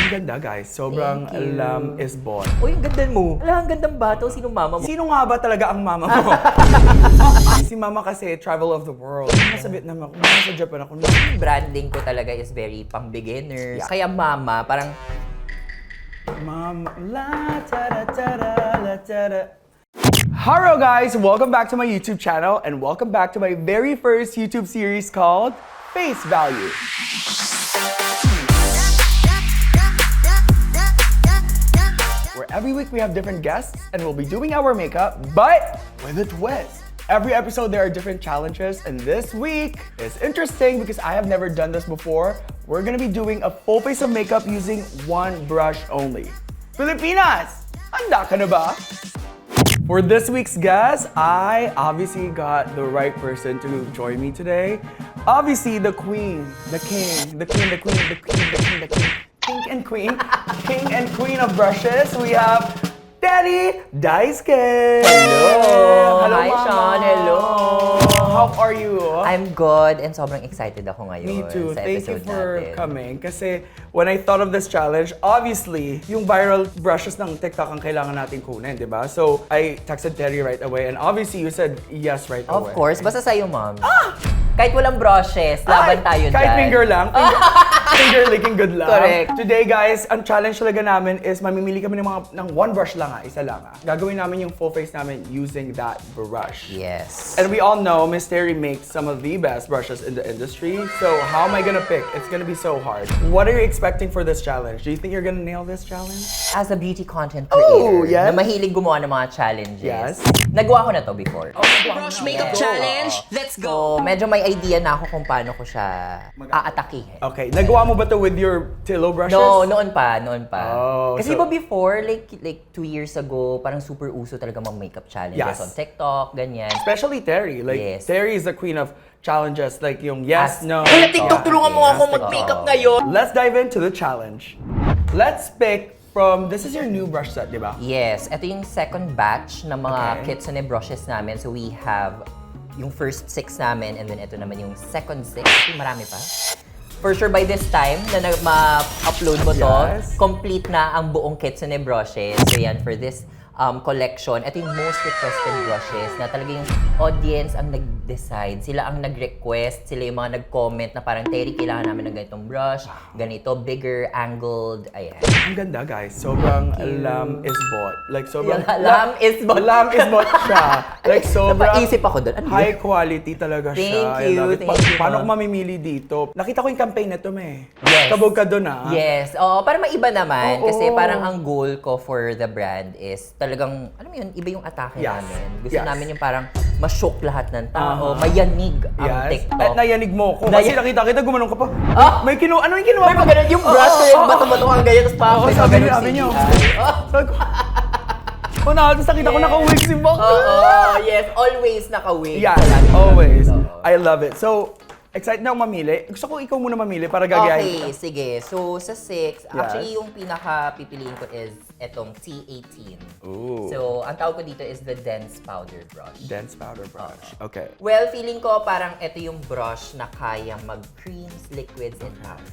Ang ganda, guys. Sobrang Thank you. lam is bought. Uy, ang ganda mo. Wala, ang gandang bato. Sinong mama mo? Sino nga ba talaga ang mama mo? Si mama kasi, travel of the world. Nasa Vietnam ako, nasa Japan ako. Yung branding ko talaga is very pang beginners. Yeah. Kaya mama, parang Mama, la ta da ta da la ta da. Hello guys, welcome back to my YouTube channel and welcome back to my very first YouTube series called Face Value. Where every week we have different guests and we'll be doing our makeup, but with a twist. Every episode there are different challenges, and this week is interesting because I have never done this before. We're gonna be doing a full face of makeup using one brush only. Filipinas! Handa ka na ba? For this week's guest, I obviously got the right person to join me today. Obviously, the queen, the king, the queen, the queen, the queen, the queen, the king, king and queen, king and queen of brushes. We have Daddy Daisuke. Hello! Hello, Hi, Mama. Sean. Hello! How are you? I'm good and sobrang excited ako ngayon. Me too. Sa Thank you episode for natin. coming. Kasi when I thought of this challenge, obviously, yung viral brushes ng TikTok ang kailangan natin kunin, di ba? So, I texted Terry right away and obviously you said yes right away. Of course, basta sa'yo, ma'am. Kahit walang brushes, laban tayo dyan. Kahit finger lang. Finger licking good lang. Correct. Today guys, ang challenge talaga namin is mamimili kami ng one brush lang isa lang Gagawin namin yung full face namin using that brush. Yes. And we all know Miss Terry makes some of the best brushes in the industry. So how am I gonna pick? It's gonna be so hard. What are you expecting for this challenge? Do you think you're gonna nail this challenge? As a beauty content Oh, creator, yes. na mahilig gumawa ng mga challenges, Yes. nagawa ko na to before. Brush makeup Yes. challenge. Let's go. So, medyo may idea na ako kung paano ko siya aatakihin. Okay, nagawa mo ba to with your Tillo brushes? No, noon pa. Oh, Kasi so- ba before, like 2 years ago, parang super uso talaga mag-makeup challenges Yes. on TikTok, ganyan. Especially Terry. Like, Yes. Terry is the queen of challenges. Like, yung yes, no. Hala, TikTok, tulungan mo ako Yes, mag-makeup oo. ngayon. Let's dive into the challenge. Let's pick from, this is your new brush set, di ba? Yes, ito yung second batch ng mga Okay. Kitsune brushes namin. So we have yung first 6 namin and then ito naman yung second 6. Marami pa. For sure by this time na ma-upload mo to, Yes. complete na ang buong Kitsune brushes. So yan, for this collection, ito yung most requested brushes na talaga yung audience ang nag-decide. Sila ang nag-request, sila yung mga nag-comment na parang, Terry, kailangan namin ng ganitong brush, ganito, bigger, angled, ayan. Ang ganda, guys. Sobrang Thank you. lam is bought. Like, sobrang... Yung lam is bought. Lam is bought siya. Like, sobrang... Napaisip ako doon. Ano yun? High quality talaga siya. Thank I you, love it. thank you, Paano ko ma'am. mamimili dito? Nakita ko yung campaign na to, me. Yes. Kabog ka doon, ah. Yes. Oo, para maiba naman. Oo. Kasi parang ang goal ko for the brand is talagang, alam mo yun, iba yung atake Yes. namin. Gusto Yes. namin yung parang ma-shock lahat ng tao, mayanig ang Yes. TikTok. At nayanig mo ko. Kasi nakita kita, gumanon ka pa. Ah! May ano yung kinuha May mo? pag ganun yung brush ko yung bato-bato ang ganyan, tapos pa Oo, may sabi ganun niyo, sabi niyo. CGI. Sabi ko, oh, tapos nakita ko Yes. naka-wig si Bok. Oo, yes. Always naka-wig. Yes, sa lahat ng always. gamit. Oo. I love it. So, excited na ako mamili. Gusto ko ikaw muna mamili para gagayahin Okay, kita. sige. So, sa 6, Yes. actually yung pinaka-pipiliin ko is etong T18. Ooh. So, ang tawag ko dito is the Dense Powder Brush. Dense powder brush. Okay. Well, feeling ko parang ito yung brush na kaya mag-creams, liquids, and powder.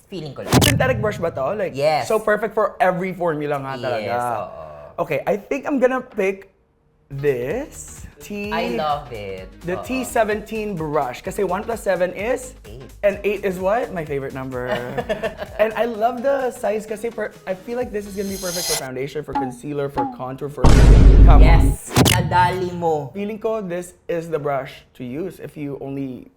Feeling ko lang. Synthetic brush ba to? Like, Yes. so perfect for every formula nga talaga. Yes, oo. Okay, I think I'm gonna pick this. I love it. The Oo. T17 brush. Kasi 1 plus 7 is? 8. And 8 is what? My favorite number. And I love the size kasi I feel like this is gonna be perfect for foundation, for concealer, for contour, for... Come on. Yes! Nadali mo. Feeling ko this is the brush to use if you only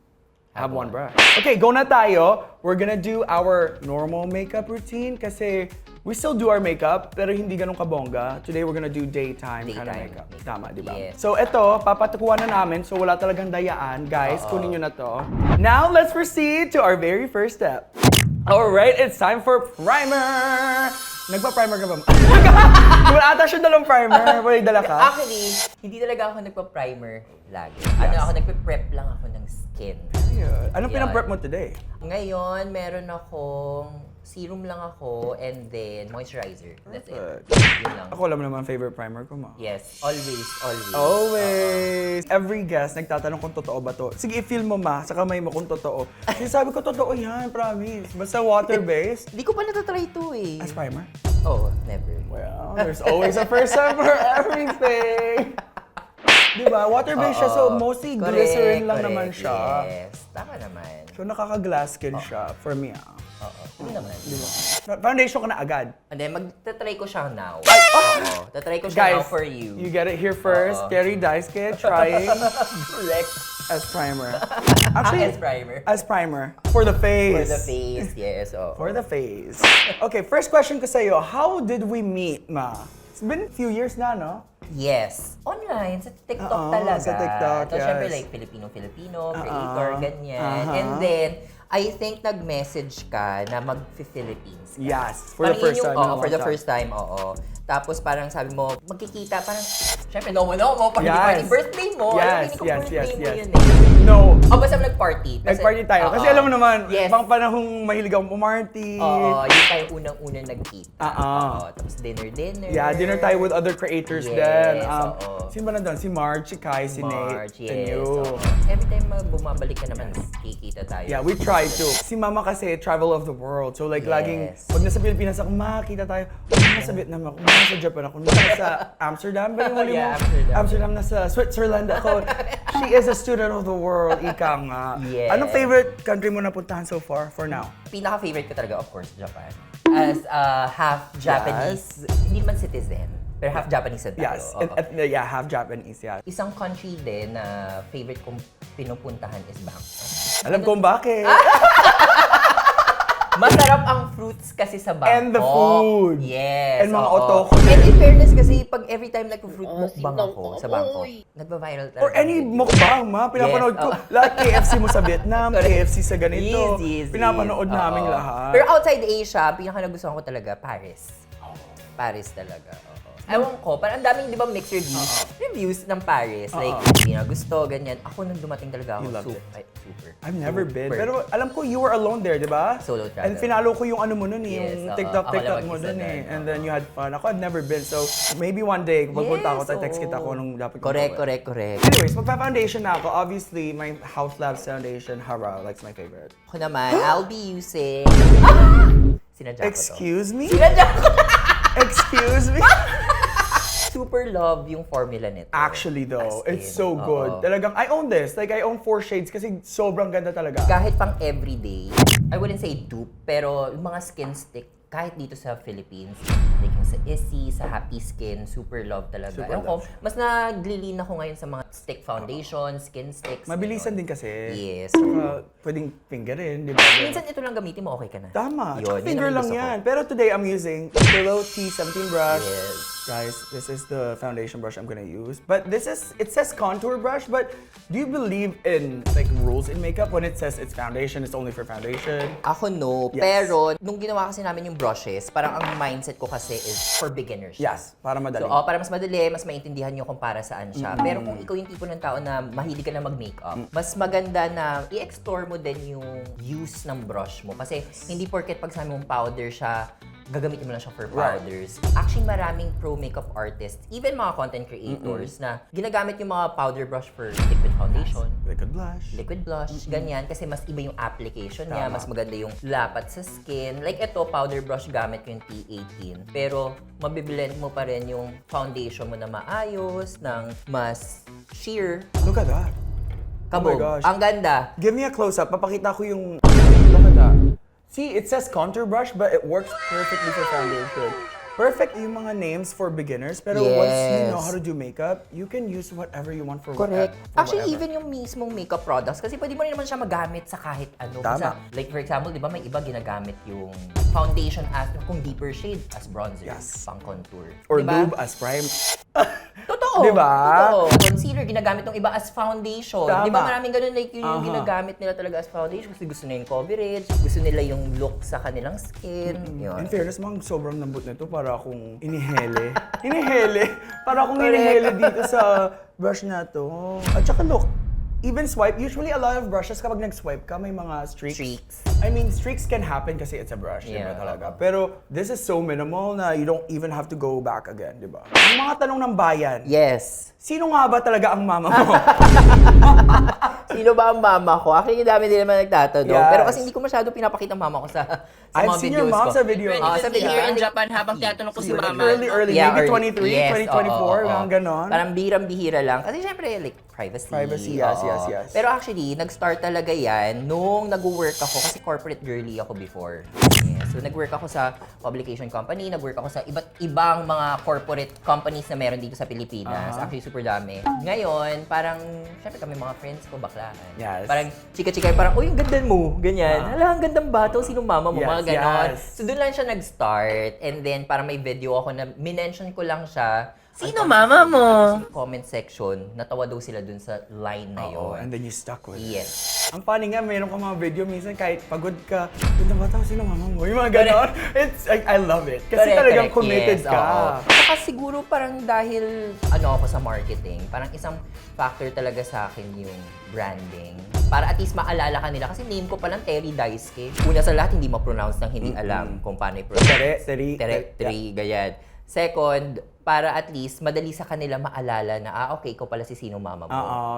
have one one. brush. Okay, go na tayo. We're gonna do our normal makeup routine kasi we still do our makeup pero hindi ganun kabongga. Today we're gonna do daytime kind of Daytime makeup. makeup. Tama, di ba? Yes. So ito, papatukuhan na namin so wala talagang dayaan. Guys, kunin nyo na to. Now, let's proceed to our very first step. Alright, it's time for primer! Nagpa-primer ka ba? Wala ata siya dalang primer. Wala dala ka? Actually, hindi talaga ako nagpa-primer lagi. Ano Yes. ako, nagpe-prep lang ako ng skin. Ayun. Anong Yan. pinaprep mo today? Ngayon, meron akong serum lang ako and then moisturizer. That's it. Perfect. Yun lang. Ako alam naman favorite primer ko, ma. Yes, always. Always. Every guest nagtatanong kung totoo ba to. Sige, i-feel mo, ma, sa kamay mo kung totoo. Kasi sabi ko, totoo yan, promise. Basta water-based. Hindi ko pa natatry ito eh. As primer? Oh, never. Well, there's always a first time for everything. Diba? Water-based siya, so mostly glycerin lang naman siya. Yes, tama naman. So nakaka-glass skin siya for me. Oo, yun naman. Foundation ka na agad. And then, magtatry ko siya now. Oo, tatry ko siya now for you. You get it here first. Kerry Daisuke trying Correct. as primer. As primer. As primer. For the face. For the face, yes. Oo. For the face. Okay, first question ko sa'yo. How did we meet, ma? It's been a few years na, no? Yes. Online, sa TikTok Oo, talaga. sa TikTok, So, yes. syempre, like, Filipino, creator, ganyan. And then, I think nag-message ka na mag-Philippines ka. Yes, for the Parang first yun time. yung- in a Oo, for long the time. first time, oo. Tapos parang sabi mo, magkikita, parang, syempre, no mo, party, Yes. birthday mo. Yes, Alam mo, yes, birthday yes, mo yes. yun eh. No. O, basta nag-party. Nag-party tayo. Kasi Oo. alam mo naman, Yes. pang panahong mahilig akong pumarty. Oo, yun tayo unang-unang nagkita. Oo. Oo, tapos dinner. Yeah, dinner tayo with other creators Yes, then. oo. Sino ba na doon? Si Marge, si Kai, si March, Nate, and yes. you. Oo. Every time bumabalik ka naman, kikita tayo. Yeah, we try to. Si Mama kasi, travel of the world. So like, Yes. laging, pag nasa Pilipinas ako, makakita tayo. Kung nasa Vietnam ako, kung nasa Japan ako, kung nasa Amsterdam ba yung huli mo? Yeah, Amsterdam. Nasa Switzerland ako. She is a student of the world, ika nga. Yes. Anong favorite country mo napuntahan so far, for now? Pinaka-favorite ko talaga, of course, Japan. As half Japanese, hindi man citizen, pero half Japanese din tayo. Yes, Oo. yeah, half Japanese, yeah. Isang country din na favorite kong pinupuntahan is Bangkok. Alam kong bakit. Masarap ang fruits kasi sa Bangkok. And the food. Yes. And mga oo. otoko. And in fairness kasi, pag every time nag-fruit mukbang ako sa Bangkok, nagba-viral talaga. Or any mukbang, ma. Pinapanood ko. Lahat KFC mo sa Vietnam, KFC sa ganito. Yes. Pinapanood Oo. namin lahat. Pero outside Asia, pinaka nagustuhan ko talaga, Paris. Paris talaga. Oo. Ewan ko, parang ang daming, di ba, mixed reviews ng Paris. Like, hindi na gusto, ganyan. Ako nung dumating talaga ako, You loved super. I've never been. Super. Pero alam ko, you were alone there, di ba? Solo travel. And finalo ko yung ano mo nun, Yes, yung oo. TikTok Ako lang mo mag-isa dun din, And then you had fun. Ako, I've never been. So, maybe one day, kung magpunta ako, Yes, text oo. kita ko nung dapat ko Correct. Anyways, magpa-foundation na ako. Obviously, my House Labs foundation, Hara, like my favorite. Ako naman, I'll be using... Sinadya ko to. Excuse me? Sinadya ko. Excuse me? Super love yung formula nito. Actually though, As it's in, so good. oo. Talagang, I own this. Like, I own 4 shades kasi sobrang ganda talaga. Kahit pang everyday, I wouldn't say dupe, pero yung mga skin stick, kahit dito sa Philippines, like yung sa Issy, sa Happy Skin, super love talaga. Super Ewan ko, love. mas naglilin ako ngayon sa mga stick foundation, skin sticks. Mabilisan ganon. din kasi. Yes. Pwedeng fingerin, di ba? Minsan ito lang gamitin mo, okay ka na. Tama. Yun, Tsaka finger yun ang lang gusto ko. yan. Pero today, I'm using Pillow T17 brush. Yes. Guys, this is the foundation brush I'm gonna use. But this is, it says contour brush, but do you believe in like rules in makeup when it says it's foundation, it's only for foundation? Ako no, Yes. pero nung ginawa kasi namin yung brushes, parang ang mindset ko kasi is for beginners. Yes, para madali. So, para mas madali, mas maintindihan nyo kung para saan siya. Pero kung ikaw yung tipo ng tao na mahilig ka na mag-makeup, mas maganda na i-explore mo din yung use ng brush mo. Kasi hindi porket pag sabi mong powder siya, gagamitin mo lang siya for powders. Actually, maraming pro makeup artists, even mga content creators, na ginagamit yung mga powder brush for liquid foundation, Liquid blush. liquid blush, ganyan. Kasi mas iba yung application niya, Tama. mas maganda yung lapat sa skin. Like ito, powder brush gamit ko yung T18. Pero mabiblend mo pa rin yung foundation mo na maayos, ng mas sheer. Look at that. Kabog. Oh my gosh. Ang ganda. Give me a close-up. Papakita ko yung... Look at that. See, it says contour brush, but it works perfectly for foundation. Perfect yung mga names for beginners, pero once you know how to do makeup, you can use whatever you want for Correct. for Actually, whatever. even yung mismong makeup products, kasi pwede mo rin naman siya magamit sa kahit ano. Tama. Like for example, di ba may iba ginagamit yung foundation as, kung deeper shade, as bronzer, Yes. pang contour. Or Diba? lube as prime. Totoo. Diba? Totoo. Concealer, ginagamit ng iba as foundation. Tama. Di ba maraming ganun, like yung ginagamit nila talaga as foundation kasi gusto nila yung coverage, gusto nila yung look sa kanilang skin. Yun. In fairness, mang sobrang lambot nito para akong inihele. Inihele. Para akong Correct. inihele dito sa brush na to. At saka look. even swipe, usually a lot of brushes kapag nag-swipe ka, may mga streaks. Streaks. I mean, streaks can happen kasi it's a brush, di ba Yeah. talaga? Pero this is so minimal na you don't even have to go back again, di ba? Yung mga tanong ng bayan, Yes. sino nga ba talaga ang mama mo? Sino ba ang mama ko? Actually, yung dami din naman nagtatanong. Yes. Pero kasi hindi ko masyado pinapakita ang mama ko sa I've mga seen your videos mom ko. sa video. Ah, Even sa video. here in Japan, habang tinatanong ko si Like mama. early, maybe 23, yes, 2024, oo, oo. mga ganon. Parang birang-bihira lang. Kasi syempre, like, privacy. Privacy, yes, oo. yes, yes. Pero actually, nag-start talaga yan nung nag-work ako, kasi corporate girly ako before. Yeah. So, nag-work ako sa publication company, nag-work ako sa iba't ibang mga corporate companies na meron dito sa Pilipinas. Actually, super dami. Ngayon, parang, syempre kami mga friends ko, baklaan. Yes. Parang, chika-chika, parang, uy, ang ganda mo, ganyan. Hala, ang gandang bata, sinong mama mo, Yes, mga ganon. yes. So, doon lang siya nag-start. And then, parang may video ako na minention ko lang siya. Sino mama mo? Comment section, natawa daw sila dun sa line na Oo, yun. and then you stuck with it. Yes. Ang funny nga, mayroon ka mga video minsan kahit pagod ka, ganda ba tao, sino mama mo? Yung mga ganon. It's, I love it. Kasi Correct, talagang correct. committed Yes, ka. oo. Saka siguro parang dahil ako sa marketing, parang isang factor talaga sa akin yung branding. Para at least maalala ka nila. Kasi name ko palang Terry Daisuke. Una sa lahat, hindi ma-pronounce ng hindi alam kung paano i-pronounce. Terry, ganyan. Second, para at least madali sa kanila maalala na, okay, ikaw pala si sino mama mo. Oo,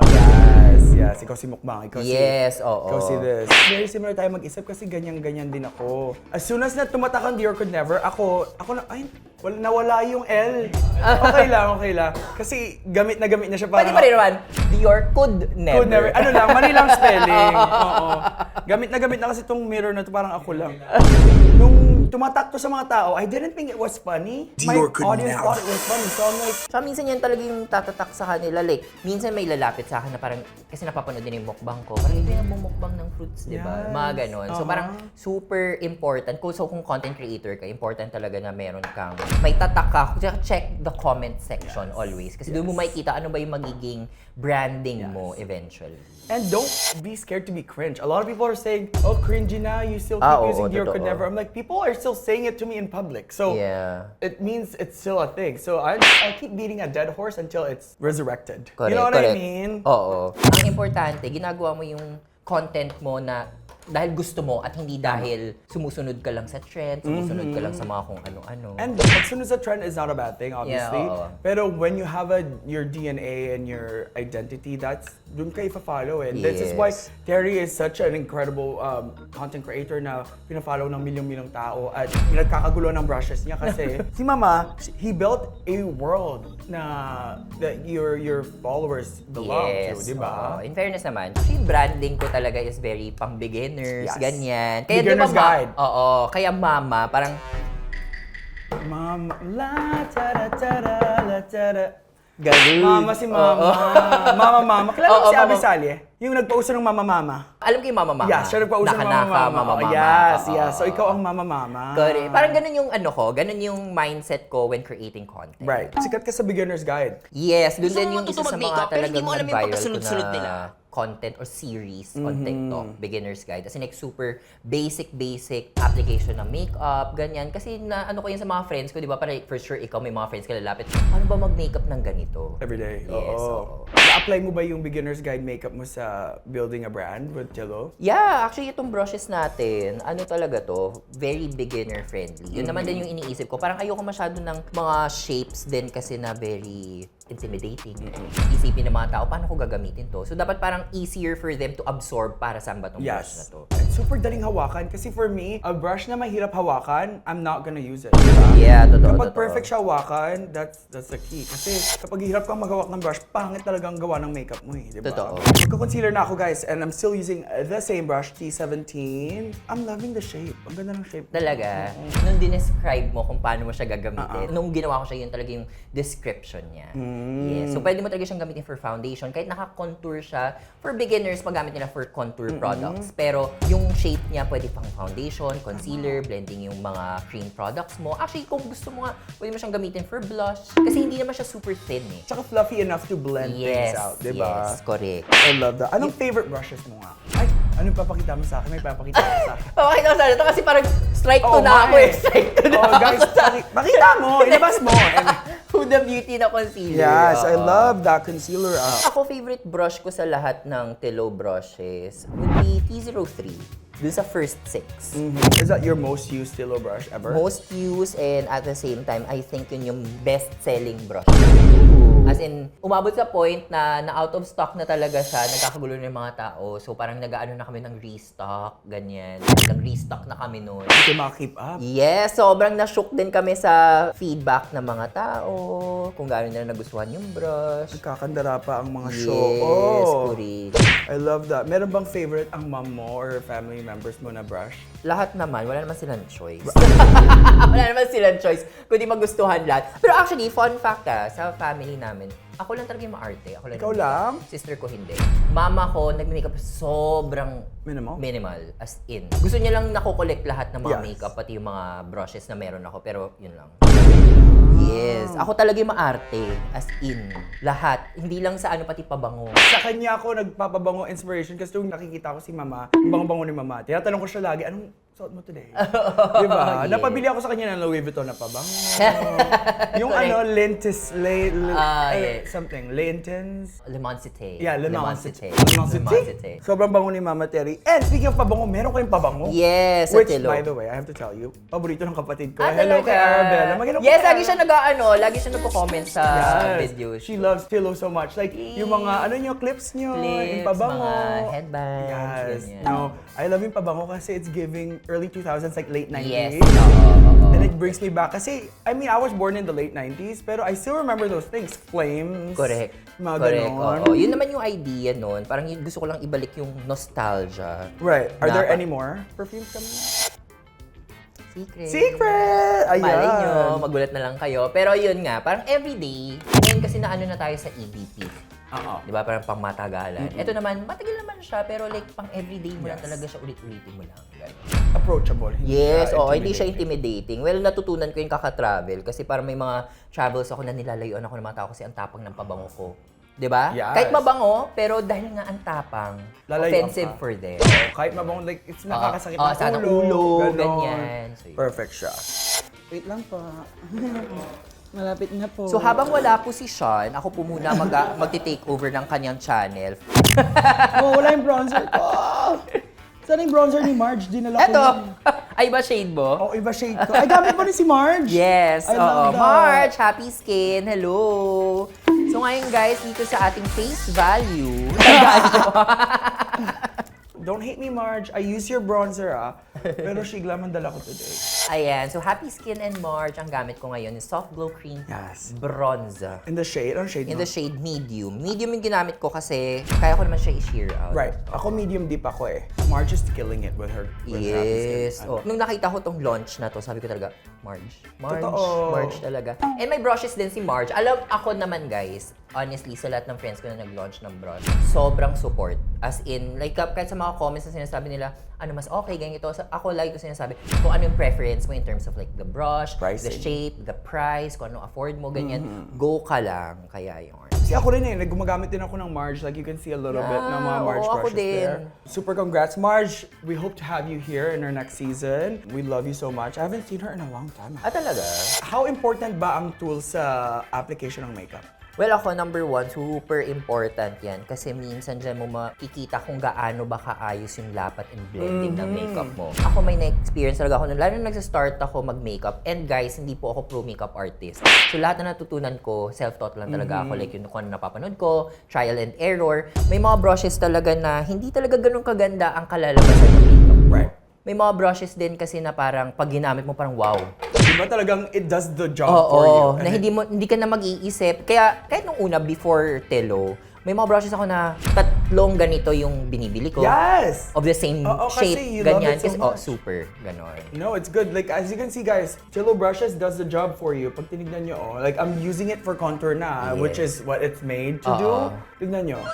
yes. Ikaw si Mukbang, ikaw Yes, si... oo. Ikaw si this. Very similar tayo mag-isip kasi ganyan-ganyan din ako. As soon as na tumatak ang Dior Could Never, ako na, ay, nawala yung L. Okay lang. Kasi gamit na siya para... Pwede pa rin naman, Dior Could Never. Could never. Ano lang, mali lang spelling. Oo. Gamit na kasi itong mirror na to, parang ako lang. Nung tumatak to sa mga tao, I didn't think it was funny. Dior My Could audience Never. thought it was funny. So I'm like, So, minsan yan talaga yung tatatak sa kanila. Like, minsan may lalapit sa akin na parang, kasi napapanood din yung mukbang ko. Parang ito yung mukbang ng fruits, di ba? Yes. Mga ganon. So, Uh-huh. parang super important. So, kung content creator ka, important talaga na meron kang, may tatak ka. Check the comment section always. Kasi doon mo makikita ano ba yung magiging branding mo eventually. and don't be scared to be cringe. A lot of people are saying, oh, cringy na, you still keep Oo, using Dior Could totoo. Never. I'm like, people are still saying it to me in public. So Yeah. it means it's still a thing. So I keep beating a dead horse until it's resurrected. Correct, You know what I correct. mean? Oo. Ang importante, ginagawa mo yung content mo na dahil gusto mo at hindi dahil sumusunod ka lang sa trend, sumusunod ka lang sa mga kung ano-ano. And as soon as a trend is not a bad thing, obviously. oo. Pero when you have your DNA and your identity, that's dun ka ifa-follow. And this is why Yes. Terry is such an incredible content creator na pina-follow ng milyong-milyong tao at pinagkakagulo ng brushes niya kasi si Mama, he built a world na that your followers belong to, di ba? oo. In fairness naman, actually branding ko talaga is very pang beginners, Yes. ganyan. Beginner's guide. Oo, kaya mama, parang Mama, la ta da ta da la ta da. ganun. Mama si Mama. Mama. Kilala mo Oo, si Abby Mama. Sally? Yung nagpauso ng Mama. Alam ko yung mama. Yeah, siya nagpauso ng Naka-naka, Mama. mama. Yes. Oo. So ikaw ang Mama. Correct. Parang ganun yung ganun yung mindset ko when creating content. Right. Sikat ka sa beginner's guide. Yes, doon Gusto din mo yung isa matuto sa mga mag-makeup, pero hindi talagang mo alam yung nag-viral pagkasunod-sunod ko na nila. content or series on TikTok, Beginner's Guide. As in, like, super basic application ng makeup, ganyan. Kasi na ano ko yun sa mga friends ko, di ba? Para for sure, ikaw may mga friends ka lalapit. Ano ba mag-makeup ng ganito? Every day. Yes, Oo. oo. Na-apply mo ba yung beginner's guide makeup mo sa building a brand with Tillo? Yeah, actually itong brushes natin, ano talaga to, very beginner friendly. Yun naman din yung iniisip ko. Parang ayoko masyado ng mga shapes din kasi na very intimidating. Isipin ng mga tao, paano ko gagamitin to? So dapat parang easier for them to absorb para saan ba tong brush na Yes. to. And super daling hawakan. Kasi for me, a brush na mahirap hawakan, I'm not gonna use it. Yeah, totoo. Kapag totoo. perfect siya hawakan, that's the key. Kasi kapag hirap kang maghawak ng brush, pangit talaga ang gawa ng makeup mo eh, di ba? Totoo. Magko-concealer na ako guys, and I'm still using the same brush, T17. I'm loving the shape. Ang ganda ng shape. Talaga, nung dinescribe mo kung paano mo siya gagamitin, nung ginawa ko siya, yun talaga yung description niya. Yes. So, pwede mo talaga siyang gamitin for foundation. Kahit naka-contour siya, for beginners, magamit nila for contour products. Pero, yung shape niya, pwede pang foundation, concealer, blending yung mga cream products mo. Actually, kung gusto mo nga, pwede mo siyang gamitin for blush. Kasi hindi naman siya super thin eh. Tsaka fluffy enough to blend things out, di ba? Yes, correct. I love that. Anong favorite brushes mo nga? Ay, anong papakita mo sa akin? May papakita mo sa akin. Pakita ko sana ito kasi parang strike to Oh, na ako my. eh. Strike to na Oh, ako guys, sa... pakita mo, ilabas mo. And Huda Beauty na concealer. Yes, I Oo. love that concealer. Ako, favorite brush ko sa lahat ng Telo brushes would be T03. Dun sa first 6. Is that your most used Stilo brush ever? Most used and at the same time, I think yun yung best-selling brush. As in, umabot sa point na out of stock na talaga siya, nagkakagulo na yung mga tao. So parang nag-ano na kami ng restock, ganyan. Nag-restock na kami noon. Hindi kayo maka-keep up. Yes, sobrang na-shook din kami sa feedback ng mga tao, kung gaano nila nagustuhan yung brush. Nagkakandara pa ang mga show. Yes, Oh, correct. I love that. Meron bang favorite ang mom mo or family members mo na brush? Lahat naman, wala naman silang choice. Wala naman silang choice, kundi magustuhan lahat. Pero actually, fun fact sa family namin, ako lang talaga yung maarte. Ako lang Ikaw yung- lang? Sister ko hindi. Mama ko, nag-makeup sobrang Minimal? minimal, as in. Gusto niya lang nakokollect lahat ng mga Yes. makeup, pati yung mga brushes na meron ako, pero yun lang. Yes. Ako talaga yung maarte, as in. Lahat. Hindi lang sa ano, pati pabango. Sa kanya ako nagpapabango inspiration kasi nung nakikita ko si mama, yung bango-bango ni mama, tinatanong ko siya lagi, anong suot mo today? Diba? Yes. Napabili ako sa kanya ng Louis Vuitton na pabango. Yung Correct. ano, lentis, Yes. something, lentins. Lemoncité. Yeah, Lemoncité. Lemoncité. Sobrang bango ni Mama Terry. And speaking of pabango, meron kayong pabango. Yes, sa Which, Telo. by the way, I have to tell you, paborito ng kapatid ko. Ah, Hello talaga? kay Arabella. Magandang Yes, umaga. lagi siya lagi siya nagko-comment sa videos. She loves Tilo so much. Like, yung mga, clips nyo, yung pabango. mga headbands, Yes. ganyan. No, I love yung pabango kasi it's giving early 2000s, like late 90s. Yes, oo. And it brings me back. Kasi, I mean, I was born in the late 90s, pero I still remember those things. Flames. Correct. Mga Correct, ganon. oo. Yun naman yung idea nun. Parang gusto ko lang ibalik yung nostalgia. Right. Are there Dapat. any more perfumes coming? Secret. Secret! Ayan. Malay nyo, magulat na lang kayo. Pero yun nga, parang everyday, ngayon kasi na tayo sa EBP. Oo. Di ba? Parang pang matagalan. Ito naman, matagal naman siya, pero like pang everyday mo lang talaga siya, ulit-ulitin mo lang. Ganun. Approachable. Yes, hindi siya intimidating. intimidating. Well, natutunan ko yung kaka-travel kasi parang may mga travels ako na nilalayuan ako ng mga tao kasi ang tapang ng pabango ko. 'Di ba? Yes. Kahit mabango, pero dahil nga ang tapang, Lalayuan offensive ka. for them. Kahit mabango, like, it's nakakasakit Oo, ng sa ulo. ulo, ganon. ganyan. So, yun. Perfect siya. Wait lang pa. Malapit na po. So habang wala po si Sean, ako po muna magti-take over ng kanyang channel. Oh, wala yung bronzer ko. Saan yung bronzer ni Marge? Dinala ko Eto! yun. Ay ba shade mo? Oh, iba shade ko. Ay, gamit mo rin si Marge. Yes, I oo. love that. March, happy skin. Hello. So ngayon guys, dito sa ating face value, Don't hate me, Marge. I use your bronzer, Pero Shigla man dala ko today. ayan, so happy skin and March ang gamit ko ngayon is Soft Glow Cream Yes. Bronzer. In the shade? Anong shade In mo? the shade medium. Medium yung ginamit ko kasi kaya ko naman siya i-sheer out. Right. Ako medium deep ako eh. Marge is killing it with her. With her happy Yes. skin. Oh. Nung nakita ko tong launch na to, sabi ko talaga, Marge. Totoo. Marge talaga. And may brushes din si Marge. Alam, ako naman guys, honestly, sa lahat ng friends ko na nag-launch ng brush, sobrang support. As in, like, kahit sa mga comments na sinasabi nila, ano mas okay, ganyan ito. Ako lagi ko sinasabi, kung ano yung preference mo in terms of like the brush, Pricing. the shape, the price, kung ano afford mo, ganyan. Go ka lang. Kaya yung Kasi ako rin gumagamit din ako ng Marge. Like you can see a little bit ng mga Yeah, Marge oo, ako brushes din. there. Super congrats, Marge. We hope to have you here in our next season. We love you so much. I haven't seen her in a long time. Ah, talaga? How important ba ang tool sa application ng makeup? Well, ako, number one, super important yan. Kasi minsan dyan mo makikita kung gaano ba kaayos yung lapat and blending ng makeup mo. Ako may na-experience talaga ako. Lalo na nagsa-start ako mag-makeup. And guys, hindi po ako pro makeup artist. So lahat na natutunan ko, self-taught lang talaga ako. Like yung kung ano napapanood ko, trial and error. May mga brushes talaga na hindi talaga ganun kaganda ang kalalabasan ng makeup mo. Right. May mga brushes din kasi na parang pag ginamit mo parang wow. Diba talagang it does the job Oo, for you? na hindi ka na mag-iisip. Kaya kahit nung una before Telo, may mga brushes ako na tatlong ganito yung binibili ko. Yes! Of the same Oo, kasi shape, you love ganyan. it so Kasi, much. super, ganon. No, it's good. Like, as you can see, guys, Chillo Brushes does the job for you. Pag tinignan nyo, like, I'm using it for contour na, which is what it's made to do. Oo. Tignan nyo.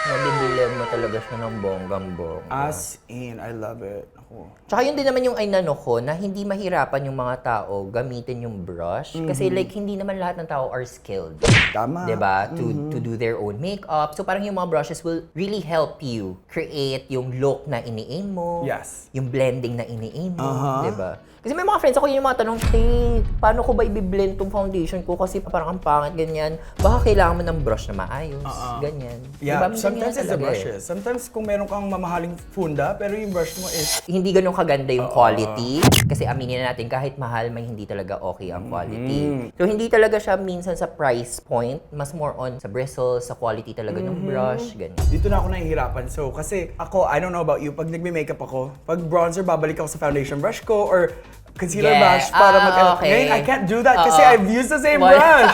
Nabibilan mo talaga siya ng bonggang-bongga. As in, I love it. Ako. Tsaka yun din naman yung inano ko na hindi mahirapan yung mga tao gamitin yung brush. Kasi like, hindi naman lahat ng tao are skilled. Tama. Diba? To do their own makeup. So parang yung mga brushes will really help you create yung look na ini-aim mo. Yes. Yung blending na ini-aim mo. Diba? Kasi may mga friends ako yung mga tanong, hey, paano ko ba i-blend tong foundation ko? Kasi parang ang pangit, ganyan. Baka kailangan mo ng brush na maayos, ganyan. Yeah, Diba? sometimes Ganyan it's the talaga eh. brushes. Sometimes kung meron kang mamahaling funda, pero yung brush mo is Hindi ganun kaganda yung quality. Kasi aminin na natin, kahit mahal, may hindi talaga okay ang quality. So, hindi talaga siya minsan sa price point. Mas more on sa bristles, sa quality talaga ng brush, ganyan. dito na ako nahihirapan. So, kasi ako, I don't know about you, pag nagme-makeup ako, pag bronzer, babalik ako sa foundation brush ko or concealer brush para okay. Ngayon, I can't do that kasi Oo. I've used the same Well, brush.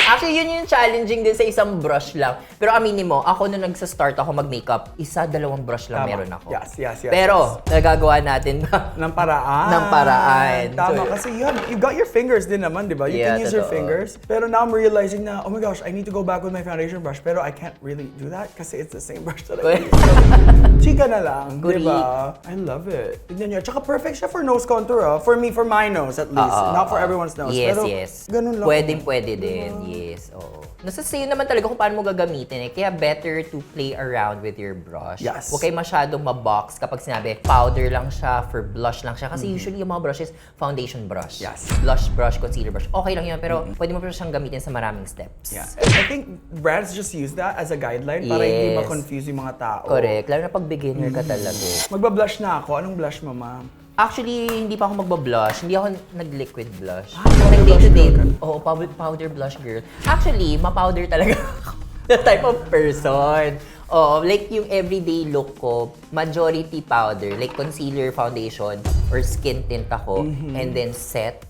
Actually, yun yung challenging din sa isang brush lang. Pero aminin mo, ako nung nagsa-start ako mag-makeup, dalawang brush lang Tama. meron ako. Yes. Pero, nagagawa natin Ng paraan. Ng paraan. Tama, So, kasi you got your fingers din naman, di ba? You Yeah, can use your totoo. fingers. Pero now I'm realizing na, oh my gosh, I need to go back with my foundation brush. Pero I can't really do that kasi it's the same brush that I use. So, chika na lang, di ba? I love it. Tignan nyo. Tsaka perfect siya for nose contour, ah. For me, for my nose at least. Not for everyone's nose. Yes, Pero, yes. ganun lang. Pwede din. Yes, oo. Nasa sa'yo naman talaga kung paano mo gagamitin eh. Kaya better to play around with your brush. Yes. Huwag kayo masyadong mabox kapag sinabi, powder lang siya, for blush lang siya. Kasi usually yung mga brushes, foundation brush. Yes. Blush brush, concealer brush. Okay lang yun, pero pwede mo pa siyang gamitin sa maraming steps. Yeah. And I think brands just use that as a guideline para hindi Yes. ma-confuse yung mga tao. Correct. Lalo na pag beginner ka talaga. Magba-blush na ako. Anong blush mo, ma'am? Actually, hindi pa ako magba-blush. Hindi ako nag-liquid blush. powder Nag-day-to-day. blush girl Oo, powder blush girl. Actually, ma-powder talaga ako. The type of person. Oo, like yung everyday look ko, majority powder. Like concealer, foundation, or skin tint ako. And then set,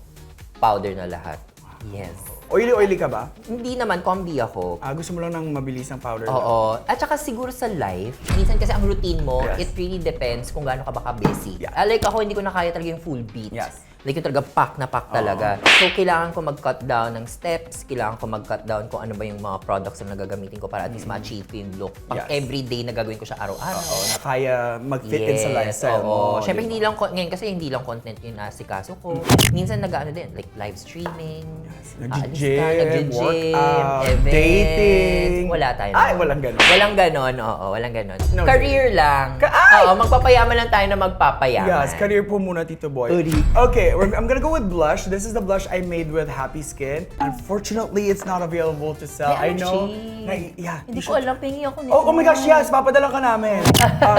powder na lahat. Yes. Oily ka ba? Hindi naman, combi ako. Gusto mo lang ng mabilisang powder? Oo. At saka siguro sa life, minsan kasi ang routine mo, Yes. it really depends kung gaano ka ba ka-busy. Yeah. Like ako, hindi ko na kaya talaga yung full beat. Yes. Like yung talaga pack na pack talaga. So, kailangan ko mag-cut down ng steps, kailangan ko mag-cut down kung ano ba yung mga products na nagagamitin ko para at least ma-achieve ko yung look. Pang Yes. everyday na gagawin ko siya araw-araw. Oo, na kaya mag-fit in sa lifestyle mo. Siyempre, di hindi ba? lang, ngayon kasi hindi lang content yung nasikaso ko. Minsan nag-ano din, like live streaming. Nag-gym, nag-gym, workout, events. dating. Wala tayo. Ay, nun. walang ganun. Walang ganon, oo, walang ganon. No Career lang. Ay! Oo, magpapayaman lang tayo na magpapayaman. Yes, career po muna, Tito Boy. Uri. Okay, I'm gonna go with blush. This is the blush I made with Happy Skin. Unfortunately, it's not available to sell. I Ay, know. shade. Yeah. Hindi you ko should- alam, pingi ako nito. Oh my gosh, yes! Papadala ka namin.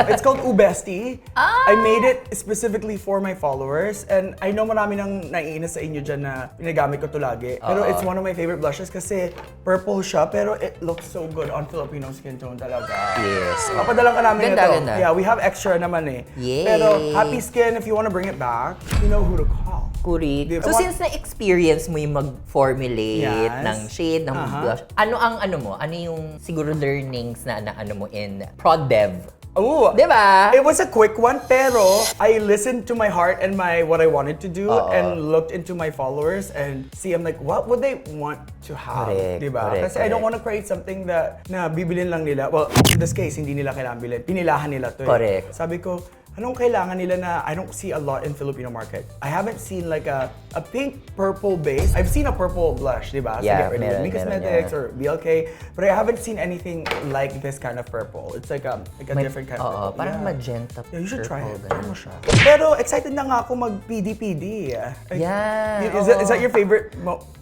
It's called Ubesti. I made it specifically for my followers. And I know marami nang naiinis sa inyo dyan na pinagamit ko to lagi. Pero it's one of my favorite blushes kasi purple siya, pero it looks so good on Filipino skin tone talaga. Yes. Papadala ka namin Ganda, ito. ganda. Yeah, we have extra naman eh. Yay. Pero Happy Skin, if you wanna bring it back, you know who to call. Kurik. Di- So, since na-experience mo yung mag-formulate Yes. ng shade, ng blush, ano ang ano mo? Ano yung siguro learnings na ano mo in prod dev? Oh, Di ba? It was a quick one, pero I listened to my heart and what I wanted to do and looked into my followers and see, I'm like, what would they want to have? Correct, Diba? correct, Kasi I don't correct. want to create something that na bibilin lang nila. Well, in this case, hindi nila kailangan bilhin. Pinilahan nila to eh. Correct. Sabi ko, anong kailangan nila na I don't see a lot in Filipino market? I haven't seen like a pink purple base. I've seen a purple blush, diba? Yeah, Get Ready meron, With Me meron, Cosmetics yeah. or BLK, but I haven't seen anything like this kind of purple. It's like a different kind of Oo, purple. parang Yeah. magenta. Yeah, you should try purple, it. ganun. Try mo siya. Pero excited na nga ako mag-PD-PD. Yeah, Is that your favorite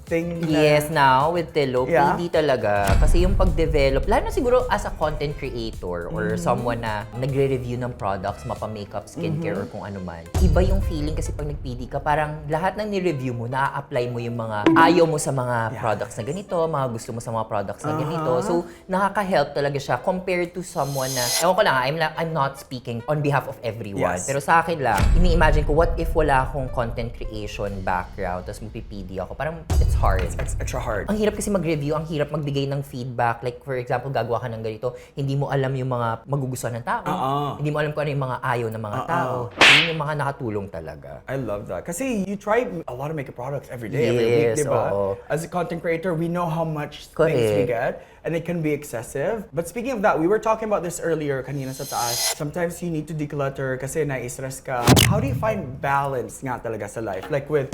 thing? na- Yes, now with Telo, Yeah. PD talaga. Kasi yung pag-develop, lalo na siguro as a content creator or someone na nagre-review ng products, mapa-makeup, skincare, or kung ano man. Iba yung feeling kasi pag nag-PD ka, parang lahat ng ni-review mo, na-apply mo yung mga ayaw mo sa mga products na ganito, mga gusto mo sa mga products na ganito. So, nakaka-help talaga siya compared to someone na, ewan ko lang, I'm not speaking on behalf of everyone. Yes. Pero sa akin lang, ini-imagine ko, what if wala akong content creation background, tapos mag-PD ako? Parang, it's hard. Extra hard. Ang hirap kasi mag-review, ang hirap magbigay ng feedback. Like, for example, gagawa ka ng ganito, hindi mo alam yung mga magugustuhan ng tao. Hindi mo alam kung ano yung mga ayaw ng mga tao. Yun yung mga nakatulong talaga. I love that. Kasi you try a lot of makeup products every day, every Yes, week, diba? oo. As a content creator, we know how much things we Correct. get. And it can be excessive. But speaking of that, we were talking about this earlier kanina sa taas. Sometimes you need to declutter kasi nai-stress ka. How do you find balance nga talaga sa life? Like with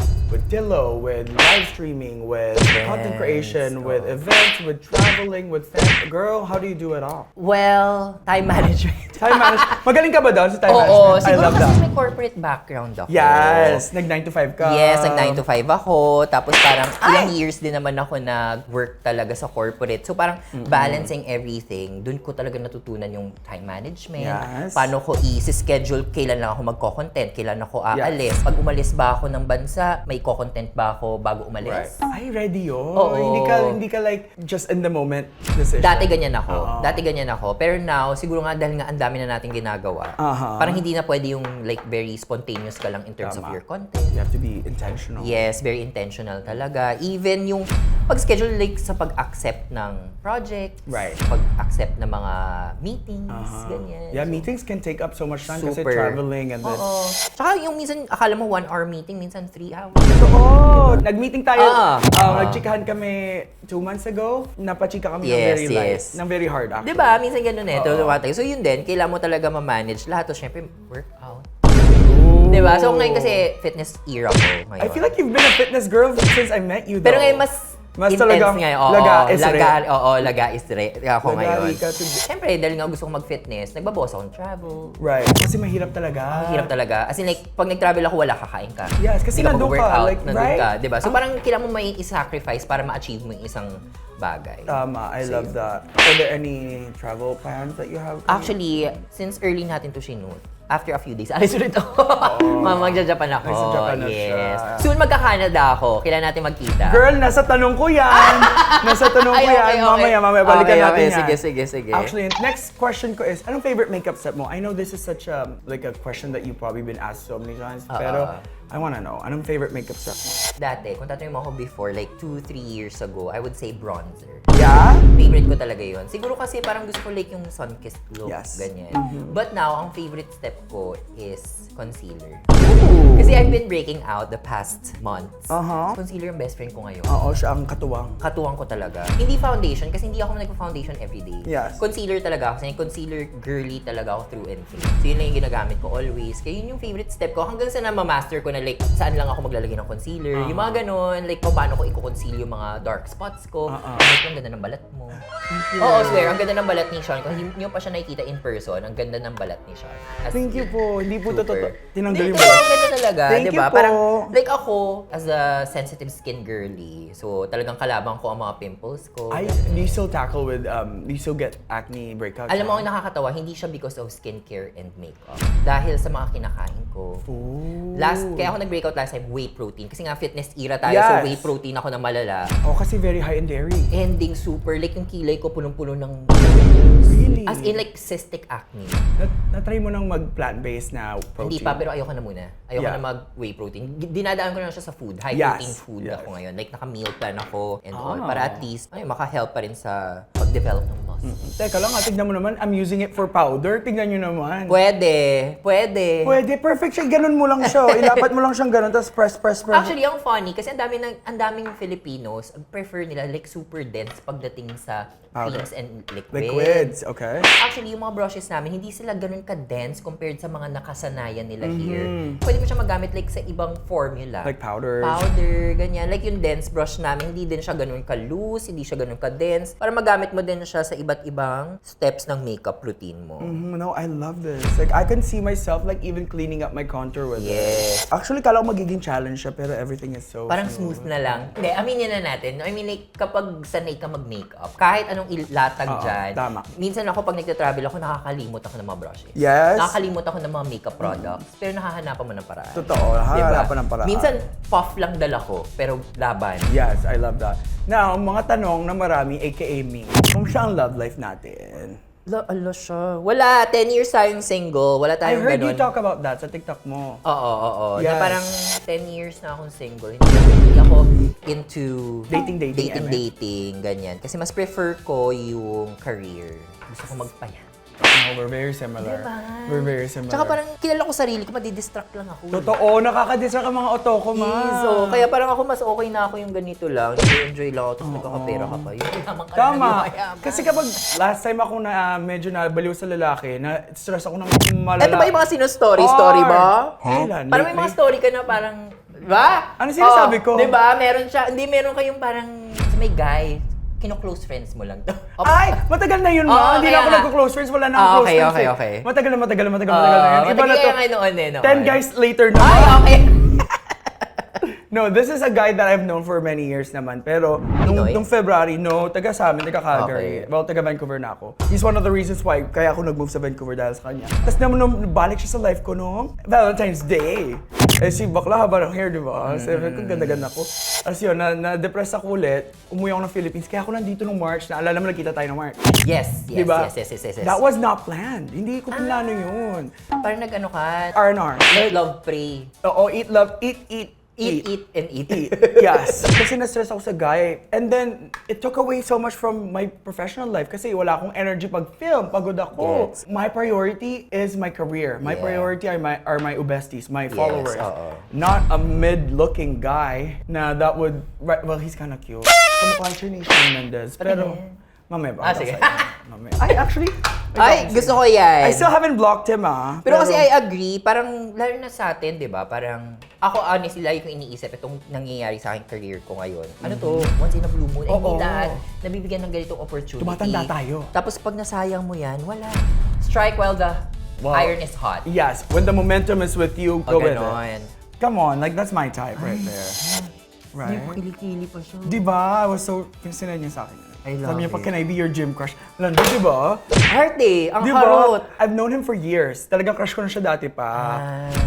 Dillo, with live streaming, with content creation, with events, with traveling, with girl, how do you do it all? Well, time management. Time management. Magaling ka ba doon sa time Oo, management? I siguro love kasi that. may corporate background ako. Yes, nag 9 to 5 ka. Yes, nag 9 to 5 ako. Tapos parang ilang years din naman ako nag-work talaga sa corporate. So parang balancing everything. Doon ko talaga natutunan yung time management. Yes. Paano ko i-schedule, kailan lang ako magko-content, kailan ako aalis. Yes. Pag umalis ba ako ng bansa, may co-content ba ako bago umalis? Ay, ready yun. Oo. Hindi ka like just in the moment decision. Dati ganyan ako. Oo. Dati ganyan ako. Pero now, siguro nga dahil nga ang dami na natin ginagawa, Aha. parang hindi na pwede yung like very spontaneous ka lang in terms of Tama. your content. You have to be intentional. Yes, very intentional talaga. Even yung pag-schedule like sa pag-accept ng projects, Right. pag-accept ng mga meetings, ganyan. Yeah, So, meetings can take up so much time kasi super. traveling and then... Oo. Tsaka yung minsan, akala mo 1 hour meeting, minsan 3 hours. Oo! Nag-meeting tayo. Ah. Nagchikahan kami 2 months ago. Napachika kami ng Yes, very light. yes. Ng very hard actually. Diba? Minsan ganun eh. So yun din, kailangan mo talaga ma-manage lahat. So syempre, workout. Diba? So ngayon kasi fitness era ko ngayon. I feel like you've been a fitness girl since I met you though. Pero ngayon mas intense talagang ngayon. Oo, laga is re. laga is re. Ako ngayon. Lagari ka to- Siyempre, dahil nga gusto ko mag-fitness, nagbabawas ako ng travel. Right. Kasi mahirap talaga. Ang hirap talaga. As in like, pag nag-travel ako, wala kakain ka. Yes, kasi Hindi nandun ka, mag-workout, like, nandun right? ka. Diba? So parang kailangan mo may i-sacrifice para ma-achieve mo yung isang bagay. Tama, I love that. Are there any travel plans that you have? Actually, since early natin to sinut, after a few days, alis ulit ako. Magja-Japan ako. Nasa Japan na siya. Yes. Soon magka-Canada ako. Kailangan natin magkita. Girl, nasa tanong ko yan. Nasa tanong ko Ay, yan. Mamaya, balikan natin yan. Sige. Actually, next question ko is, anong favorite makeup set mo? I know this is such a, like a question that you've probably been asked so many times, pero I wanna know, anong favorite makeup set mo? Dati, kung tatanungin mo ako before, like 2-3 years ago, I would say bronzer. Yeah? Favorite ko talaga yun. Siguro kasi parang gusto ko like yung sun-kissed look, Yes. ganyan. But now, ang favorite step ko is concealer. Kasi I've been breaking out the past months. Concealer yung best friend ko ngayon. Oo, siya ang katuwang. Katuwang ko talaga. Hindi foundation, kasi hindi ako nagpa-foundation everyday. Yes. Concealer talaga ako. Kasi concealer girly talaga ako through and through. So yun lang yung ginagamit ko always. Kaya yun yung favorite step ko. Hanggang sa na-master ko na like, saan lang ako maglalagay ng concealer. Yung mga ganun, like paano ko i-conceal yung mga dark spots ko. Like, ang ganda ng balat mo. Oo, swear, ang ganda ng balat ni Sean. Kung hindi nyo pa siya nakikita in person, ang ganda ng balat ni Sean. As Thank you po. Hindi po super. totoo. Tinanggal Hindi, yung balat. ang ganda talaga, Thank di ba? you po. Parang, like ako, as a sensitive skin girly, so talagang kalaban ko ang mga pimples ko. Do you still tackle with, do you still get acne breakouts? Alam mo, ang nakakatawa, hindi siya because of skincare and makeup. Dahil sa mga kinakain ko. Kaya ako nag-breakout last time, whey protein. Kasi nga fitness era tayo, so Yes. whey protein ako na malala. Oh, kasi very high in dairy. Ending super, like yung kilay ko punong-puno ng... Really? As in like cystic acne. Na-try mo nang mag-plant-based na protein? Hindi pa, pero ayoko na muna. Ayoko Yeah. na mag-whey protein. Dinadaan ko na siya sa food. High Yes. protein food Yes. ako ngayon. Like naka-meal plan ako and all. Para at least, maka-help pa rin sa pag-develop ng muscle. Teka lang, tignan mo naman, I'm using it for powder. Tignan nyo naman. Pwede. Pwede, perfect siya. Ganun mo lang siya. Ilapat mo lang siyang ganun, tapos press. Actually, ang funny, kasi ang daming Filipinos, prefer nila like super dense pagdating sa Powder. creams and liquids. Liquids, okay. Actually, yung mga brushes namin, hindi sila ganun ka-dense compared sa mga nakasanayan nila here. Pwede mo siya magamit like sa ibang formula. Like powders. Powder, ganyan. Like yung dense brush namin, hindi din siya ganun ka-loose, hindi siya ganun ka-dense. Para magamit mo din siya sa iba't ibang steps ng makeup routine mo. No, I love this. Like, I can see myself like even cleaning up my contour with Yes. it. Actually, kala ko magiging challenge siya, pero everything is so Parang smooth na lang. Hindi, aminin na natin. I mean, like, kapag sanay ka mag-makeup, kahit anong ilatag Oo, dyan, tama. minsan ako pag nagta-travel ako, nakakalimot ako ng mga brushes. Yes. Nakakalimot ako ng mga makeup products, pero nakahanapan mo ng paraan. Totoo, nakahanapan ng paraan. Minsan, puff lang dala ko, pero laban. Yes, I love that. Now, mga tanong na marami, aka me. Kung siya ang love life natin. Ala siya. Wala, 10 years tayong single. Wala I tayong heard ganun. you talk about that sa TikTok mo. Oo. Yes. Na parang 10 years na akong single. Hindi ako into dating, ganyan. Kasi mas prefer ko yung career. Gusto ko magpayat. No, we're very similar. Diba? We're very similar. Tsaka parang kilala ko sarili ko, madidistract lang ako. Totoo, nakakadistract ang mga otoko, ma. So, kaya parang ako mas okay na ako yung ganito lang. Nag-enjoy lang ako, tapos nagkakapera ka pa. Yung yaman ka Tama. na, mayaman. Kasi kapag last time ako na medyo nabaliw sa lalaki, na stress ako ng malala. Ito ba yung mga sino-story ba? Kailan? Parang may mga story ka na parang, ba? Ano sinasabi ko? Di ba? Meron siya, hindi meron kayong parang, may guy, kino-close friends mo lang to. Ay! Matagal na yun, Oo, ma. Hindi na kaya ako nga. nagko-close friends. Wala na akong close Okay, friends. okay, eh. okay. Matagal na yun. Iba na to. Nga noon eh, noon. 10 guys later na. Ay, okay. No, this is a guy that I've known for many years naman. Pero Pinoy? nung February, no, taga sa amin, taga Okay. Calgary. Well, taga Vancouver na ako. He's one of the reasons why kaya ako nag-move sa Vancouver dahil sa kanya. Tapos naman nung balik siya sa life ko nung Valentine's Day. Eh si bakla haba ng hair, di ba? Sabi ko, ganda-ganda ko. Tapos yun, na-depress ako ulit. Umuwi ako ng Philippines. Kaya ako nandito nung March. Naalala mo, nagkita tayo ng March. Yes. Diba? Yes. That was not planned. Hindi ko pinlano yun. Parang nag-ano ka, R&R. eat, love, pray. Oo, eat, love, eat. Eat, and eat. Yes. Kasi na-stress ako sa guy. And then, it took away so much from my professional life kasi wala akong energy pag film, pagod ako. Yes. My priority is my career. My Yeah. priority are my ubesties, my followers. oo. Not a mid-looking guy na that would, well, he's kind of cute. Kamukha siya ni Shawn Mendes. Pero, mamaya ba? Sige. Mamaya. Ay, actually, Ay, gusto ko yan. I still haven't blocked him, ah. Pero kasi I agree, parang lalo na sa atin, di ba? Parang ako honestly, lagi ko iniisip itong nangyayari sa aking career ko ngayon. Ano to? Once in a blue moon. Oo. Hindi lahat nabibigyan ng ganitong opportunity. Tumatanda tayo. Tapos pag nasayang mo yan, wala. Strike while the Wow. iron is hot. Yes, when the momentum is with you, go with it. ganon. Come on, like that's my type right there. Right? Kilikili pa siya. Di ba? I was so, pinasinan niya sa akin. I love Sabi niya, it. can I be your gym crush? Lando, di ba? Heart eh, ang Di harot. ba? I've known him for years. Talagang crush ko na siya dati pa.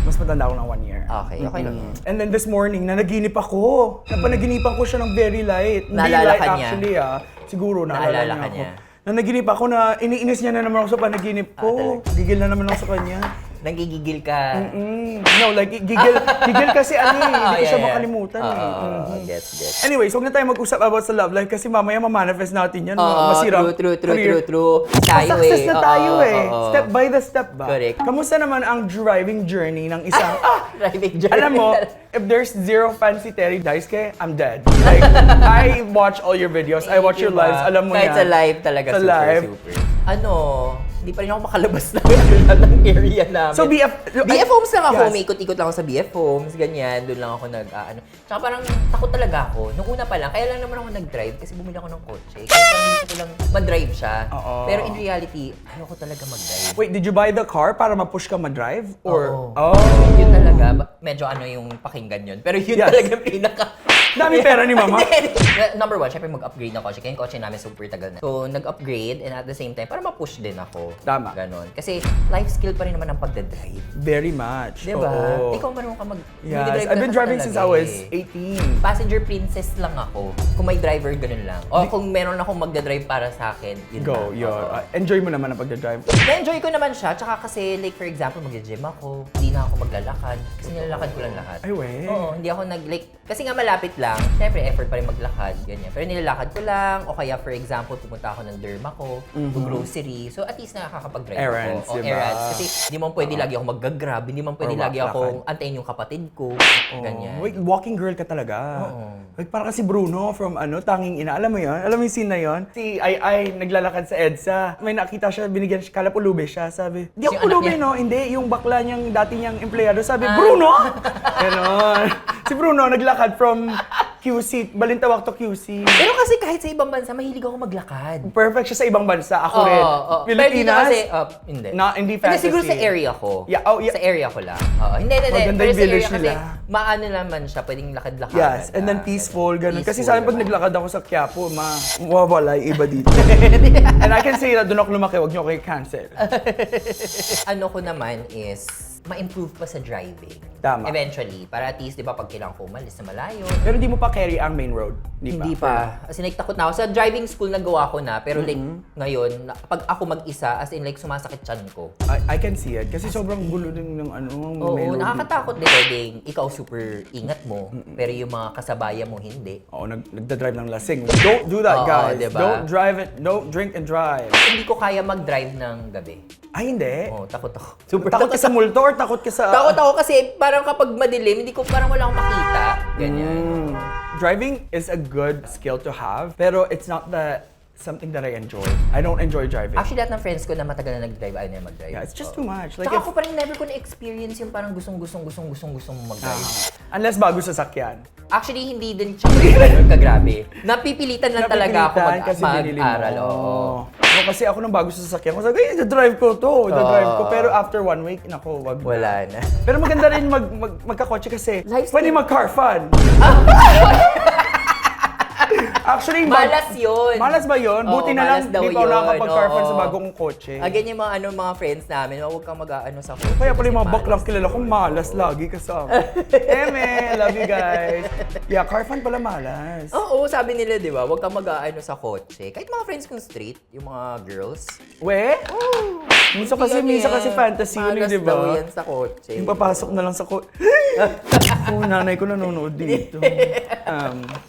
Mas matanda ako ng 1 year. Okay lang yun. And then this morning, nanaginip ako. Napanaginipan ko siya ng very light. Hindi Naalala light ka niya? actually, ah. Siguro, naalala Naalala niya ka ako. niya? Nanaginip ako na iniinis niya na naman ako sa panaginip ko. Gigil na naman ako sa kanya. Nagigigil ka. No, like, gigil kasi ano eh. Hindi ko siya makalimutan eh. Gets. Anyways, huwag na tayo mag-usap about sa love life kasi mamaya ma-manifest natin yan. Masira. True. Tayo Success eh. na tayo eh. Oo. Step by the step ba? Correct. Kamusta naman ang driving journey ng isang... Driving journey. Alam mo, if there's zero fancy Terry Daisuke, I'm dead. Like, I watch all your videos. I watch your lives. Alam mo Kahit yan. sa live talaga, Sa super, live. super. Ano, hindi pa rin ako makalabas ng area namin. So, BF Homes lang ako, Yes. may ikot-ikot lang ako sa BF Homes, ganyan, doon lang ako ano. Tsaka parang takot talaga ako. Nung una pa lang, kaya lang naman ako nag-drive kasi bumili ako ng kotse. Kaya parang gusto ko lang mag-drive siya. Oo. Pero in reality, ayoko talaga mag-drive. Wait, did you buy the car para ma-push ka ma-drive? Or... Oo. Oh. Yun talaga, medyo ano yung pakinggan yun. Pero yun Yes. talaga yung pinaka... Dami pera ni mama. Number one, syempre mag-upgrade na kotse. Kaya yung kotse namin super tagal na. So, nag-upgrade and at the same time, para ma-push din ako. Tama. Ganon. Kasi life skill pa rin naman ang pagdadrive. Very much. Diba? Oo. Ikaw marunong ka Yes, nagdi-drive I've ka been na driving talaga since I was eh. 18. Passenger princess lang ako. Kung may driver, ganun lang. O kung meron akong magdadrive para sa akin, yun Go, lang. yun. Oo. Enjoy mo naman ang pagdadrive. Na-enjoy ko naman siya, tsaka kasi like for example, mag-gym ako, hindi na ako maglalakad. Kasi nilalakad ko lang lahat. Ay, we. Oo, hindi ako kasi nga malapit lang, syempre effort pa rin maglakad, ganyan. Pero nilalakad ko lang, o kaya for example, pumunta ako ng derma ko, to grocery. So at least nakakapag-drive Errands, ako. O diba? errands. Kasi hindi man pwede lagi ako mag-grab, hindi man pwede Or lagi maglakad. akong antayin yung kapatid ko, ganyan. Wait, walking girl ka talaga. Oo. Like, parang kasi Bruno from Tanging Ina. Alam mo yun? Alam mo yung scene na yun? Si Ai naglalakad sa EDSA. May nakita siya, binigyan siya, kala pulube siya. Sabi, di Yung ako pulube, anak niya. no? Hindi, yung bakla niyang, dati niyang empleyado. Sabi, Bruno! Ganon. Si Bruno naglakad from QC, Balintawak to QC. Pero kasi kahit sa ibang bansa, mahilig ako maglakad. Perfect siya sa ibang bansa. Ako Oo, rin. oo. Pero dito Pilipinas, kasi, hindi. hindi Hindi, siguro fantasy. sa area ko. Yeah, oh, yeah. Sa area ko lang. Oo. Hindi. Maganda Pero yung sa area village kasi, nila. maano naman siya, pwedeng lakad-lakad. Yes, and then peaceful, ganun. Kasi Peaceful, sa akin, pag diba? naglakad ako sa Quiapo, mawawala yung iba dito. And I can say that doon ako lumaki, huwag niyo kayo cancel. Ano ko naman is, ma-improve pa sa driving. Tama. Eventually. Para at least, di ba, pag kailangan ko umalis na malayo. Pero hindi mo pa carry ang main road, di ba? Hindi pa. As in, like, takot na ako. Sa driving school, nagawa ko na. Pero like, ngayon, pag ako mag-isa, as in, like, sumasakit chan ko. I can see it. Kasi sobrang gulo din ng Oo, main road. nakakatakot din. Pwedeng ikaw super ingat mo, pero yung mga kasabayan mo hindi. Oo, nagda-drive ng lasing. Don't do that, Oo, guys. diba? Don't drive it. Don't drink and drive. Hindi ko kaya mag-drive ng gabi. Ay, hindi. Oo, takot ako. Takot ka sa multo or takot ka sa... Takot ako kasi parang kapag madilim, parang wala akong makita. Ganyan. Driving is a good skill to have, pero it's not the something that I enjoy. I don't enjoy driving. Actually, lahat ng friends ko na matagal na nag-drive, ayaw na mag-drive. Yeah, it's just too much. Like, Tsaka if, ako pa rin never ko na-experience yung parang gustong mag-drive. unless bago sa sakyan. Actually, hindi din siya kagrabe. Napipilitan lang talaga ako Napipilitan kasi binili mo. mag-aral. Oo. Ako kasi ako nung bago sa sasakyan, ko sabi, drive ko to, drive ko. Pero after 1 week, nako, wag na. Wala na. Pero maganda rin magkakotse kasi Lifestyle. pwede mag-car fun. Actually, Malas yun. Malas ba yun? Oo, Buti na lang, malas daw di pa ako yun. nakakapag-car fun Oo. sa bagong kotse. Again, yung mga friends namin, huwag kang mag-ano sa kotse. Kaya pala yung mga kasi baklang malas. kilala kong malas lagi kasama. Eme, I love you guys. Yeah, car fun pala malas. Oo, sabi nila, di ba? Huwag kang mag-ano sa kotse. Kahit mga friends kong straight, yung mga girls. We? Minsan kasi fantasy yun, Malas di ba? daw yan sa kotse. Yung papasok na lang sa oh, nanay ko nanonood dito.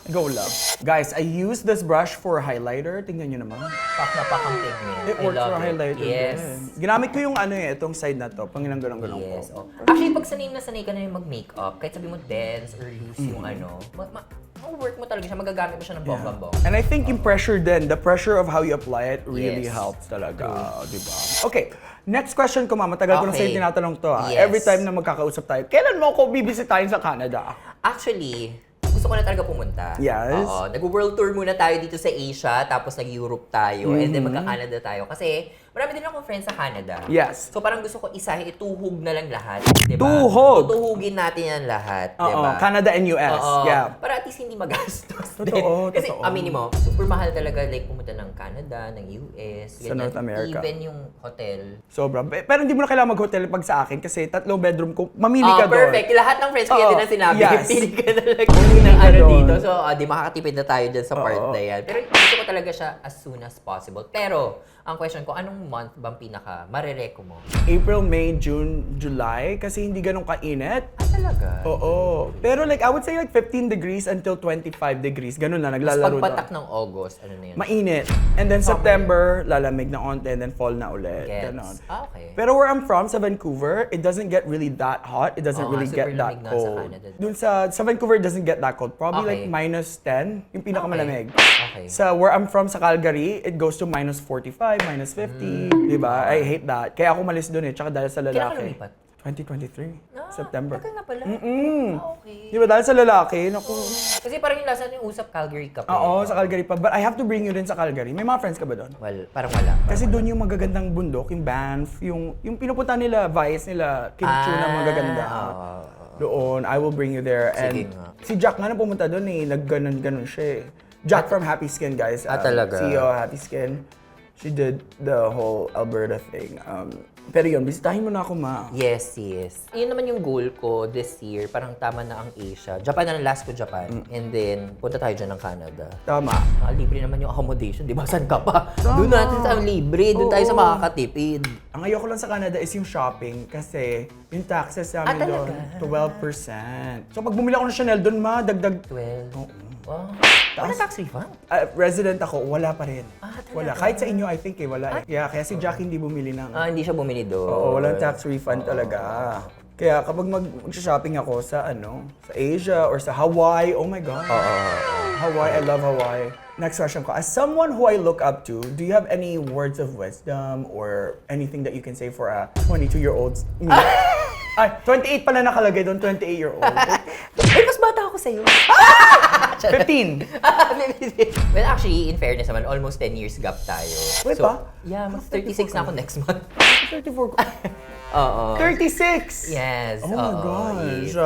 Go lang. Guys, I use this brush for highlighter. Tingnan nyo naman. Pak na pak ang pigment. It I works love for it. highlighter Yes. din. Ginamit ko yung itong side na to. Pang ganun Yes. ko. Oh. Actually, pag sanay ka na yung mag-makeup, kahit sabi mo dense or loose yung work mo talaga siya, magagamit mo siya ng bonggang-bong. And I think yung pressure din, the pressure of how you apply it really Yes. helps talaga. Diba? Okay. Next question ko, mama. Tagal ko na Okay. sa'yo tinatanong to. Yes. Every time na magkakausap tayo, kailan mo ako bibisitahin sa Canada? Actually, gusto ko na talaga pumunta. Yes. Oo. Nag-world tour muna tayo dito sa Asia, tapos nag-Europe tayo, and then magka-Canada tayo. Kasi marami din akong friends sa Canada. Yes. So parang gusto ko ituhog na lang lahat. Diba? Tuhog? Tutuhugin natin yan lahat. Oo, Diba? Canada and US. Oo. Yeah. Para at least hindi magastos. Totoo, din. Kasi totoo. aminin mo, super mahal talaga like pumunta ng Canada, ng US, Sa North America. Even yung hotel. Sobra. Pero hindi mo na kailangan mag-hotel pag sa akin kasi 3 bedroom ko. Mamili ka doon. Perfect. Lahat ng friends ko yan Oo, din ang sinabi. yes. Pili ka na lang Pumili ng ka ano doon. dito. So, di makakatipid na tayo dyan sa part Oo. na yan. Pero gusto ko talaga siya as soon as possible. Pero, ang question ko, anong month bang pinaka marereko mo? April, May, June, July kasi hindi ganun kainit. Talaga? Oo. Pero like I would say like 15 degrees until 25 degrees. Ganun na, Tapos naglalaro pagpatak na. ng August, ano na yun? Mainit. And then September, lalamig na onte and then fall na ulit. Gets. Ganon. Okay. Pero where I'm from, sa Vancouver, it doesn't get really that hot. It doesn't Oo nga, really super get that lamig nga sa cold. Canada. Dun sa Vancouver, it doesn't get that cold. Probably like Okay. -10, yung pinakamalamig. Okay. Sa where I'm from, sa Calgary, it goes to -45, -50. Diba? I hate that. Kaya ako malis dun tsaka dahil sa Kailan ka lalaki. lumipat? 2023, September. Tagal na pala. Okay. Di ba dahil sa lalaki, naku. Kasi parang yung last natin yung usap Calgary ka pa. Oo, sa Calgary pa. But I have to bring you rin sa Calgary. May mga friends ka ba doon? Well, parang wala. Kasi doon yung magagandang bundok, yung Banff, yung pinupunta nila, Vice nila, Kimchu na magaganda. Doon, I will bring you there. Sige And nga. si Jack nga na pumunta doon nagganon-ganon siya eh. Jack from Happy Skin, guys. Talaga? CEO of Happy Skin. She did the whole Alberta thing. Pero yun, bisitahin mo na ako, ma. Yes, yes. Yun naman yung goal ko this year. Parang tama na ang Asia. Japan na lang, last ko Japan. And then, punta tayo dyan ng Canada. Tama. Libre naman yung accommodation, di ba? Saan ka pa? Doon natin sa libre, doon tayo sa Oo. makakatipid. Ang ayoko lang sa Canada is yung shopping kasi yung taxes namin doon, talaga? 12%. So pag bumili ako ng Chanel doon, ma, dagdag. 12. Oo. Wow. Wala tax refund? Resident ako, wala pa rin. Talaga? Wala. Kahit sa inyo, I think wala. Yeah, kaya si Jack hindi bumili ng... Hindi siya bumili doon. Oo, walang tax refund talaga. Kaya kapag mag-shopping ako sa sa Asia or sa Hawaii, oh my God. Hawaii, I love Hawaii. Next question ko. As someone who I look up to, do you have any words of wisdom or anything that you can say for a 22-year-old me? Ay, 28 pala nakalagay doon, 28-year-old. Ay, mas bata ako sa'yo. 15. Well, actually, in fairness naman, almost 10 years gap tayo. Wait pa? Yeah, mas 36 na ako next month. 34 ko. Oo. 36! Yes. Oh my oo, gosh. yes.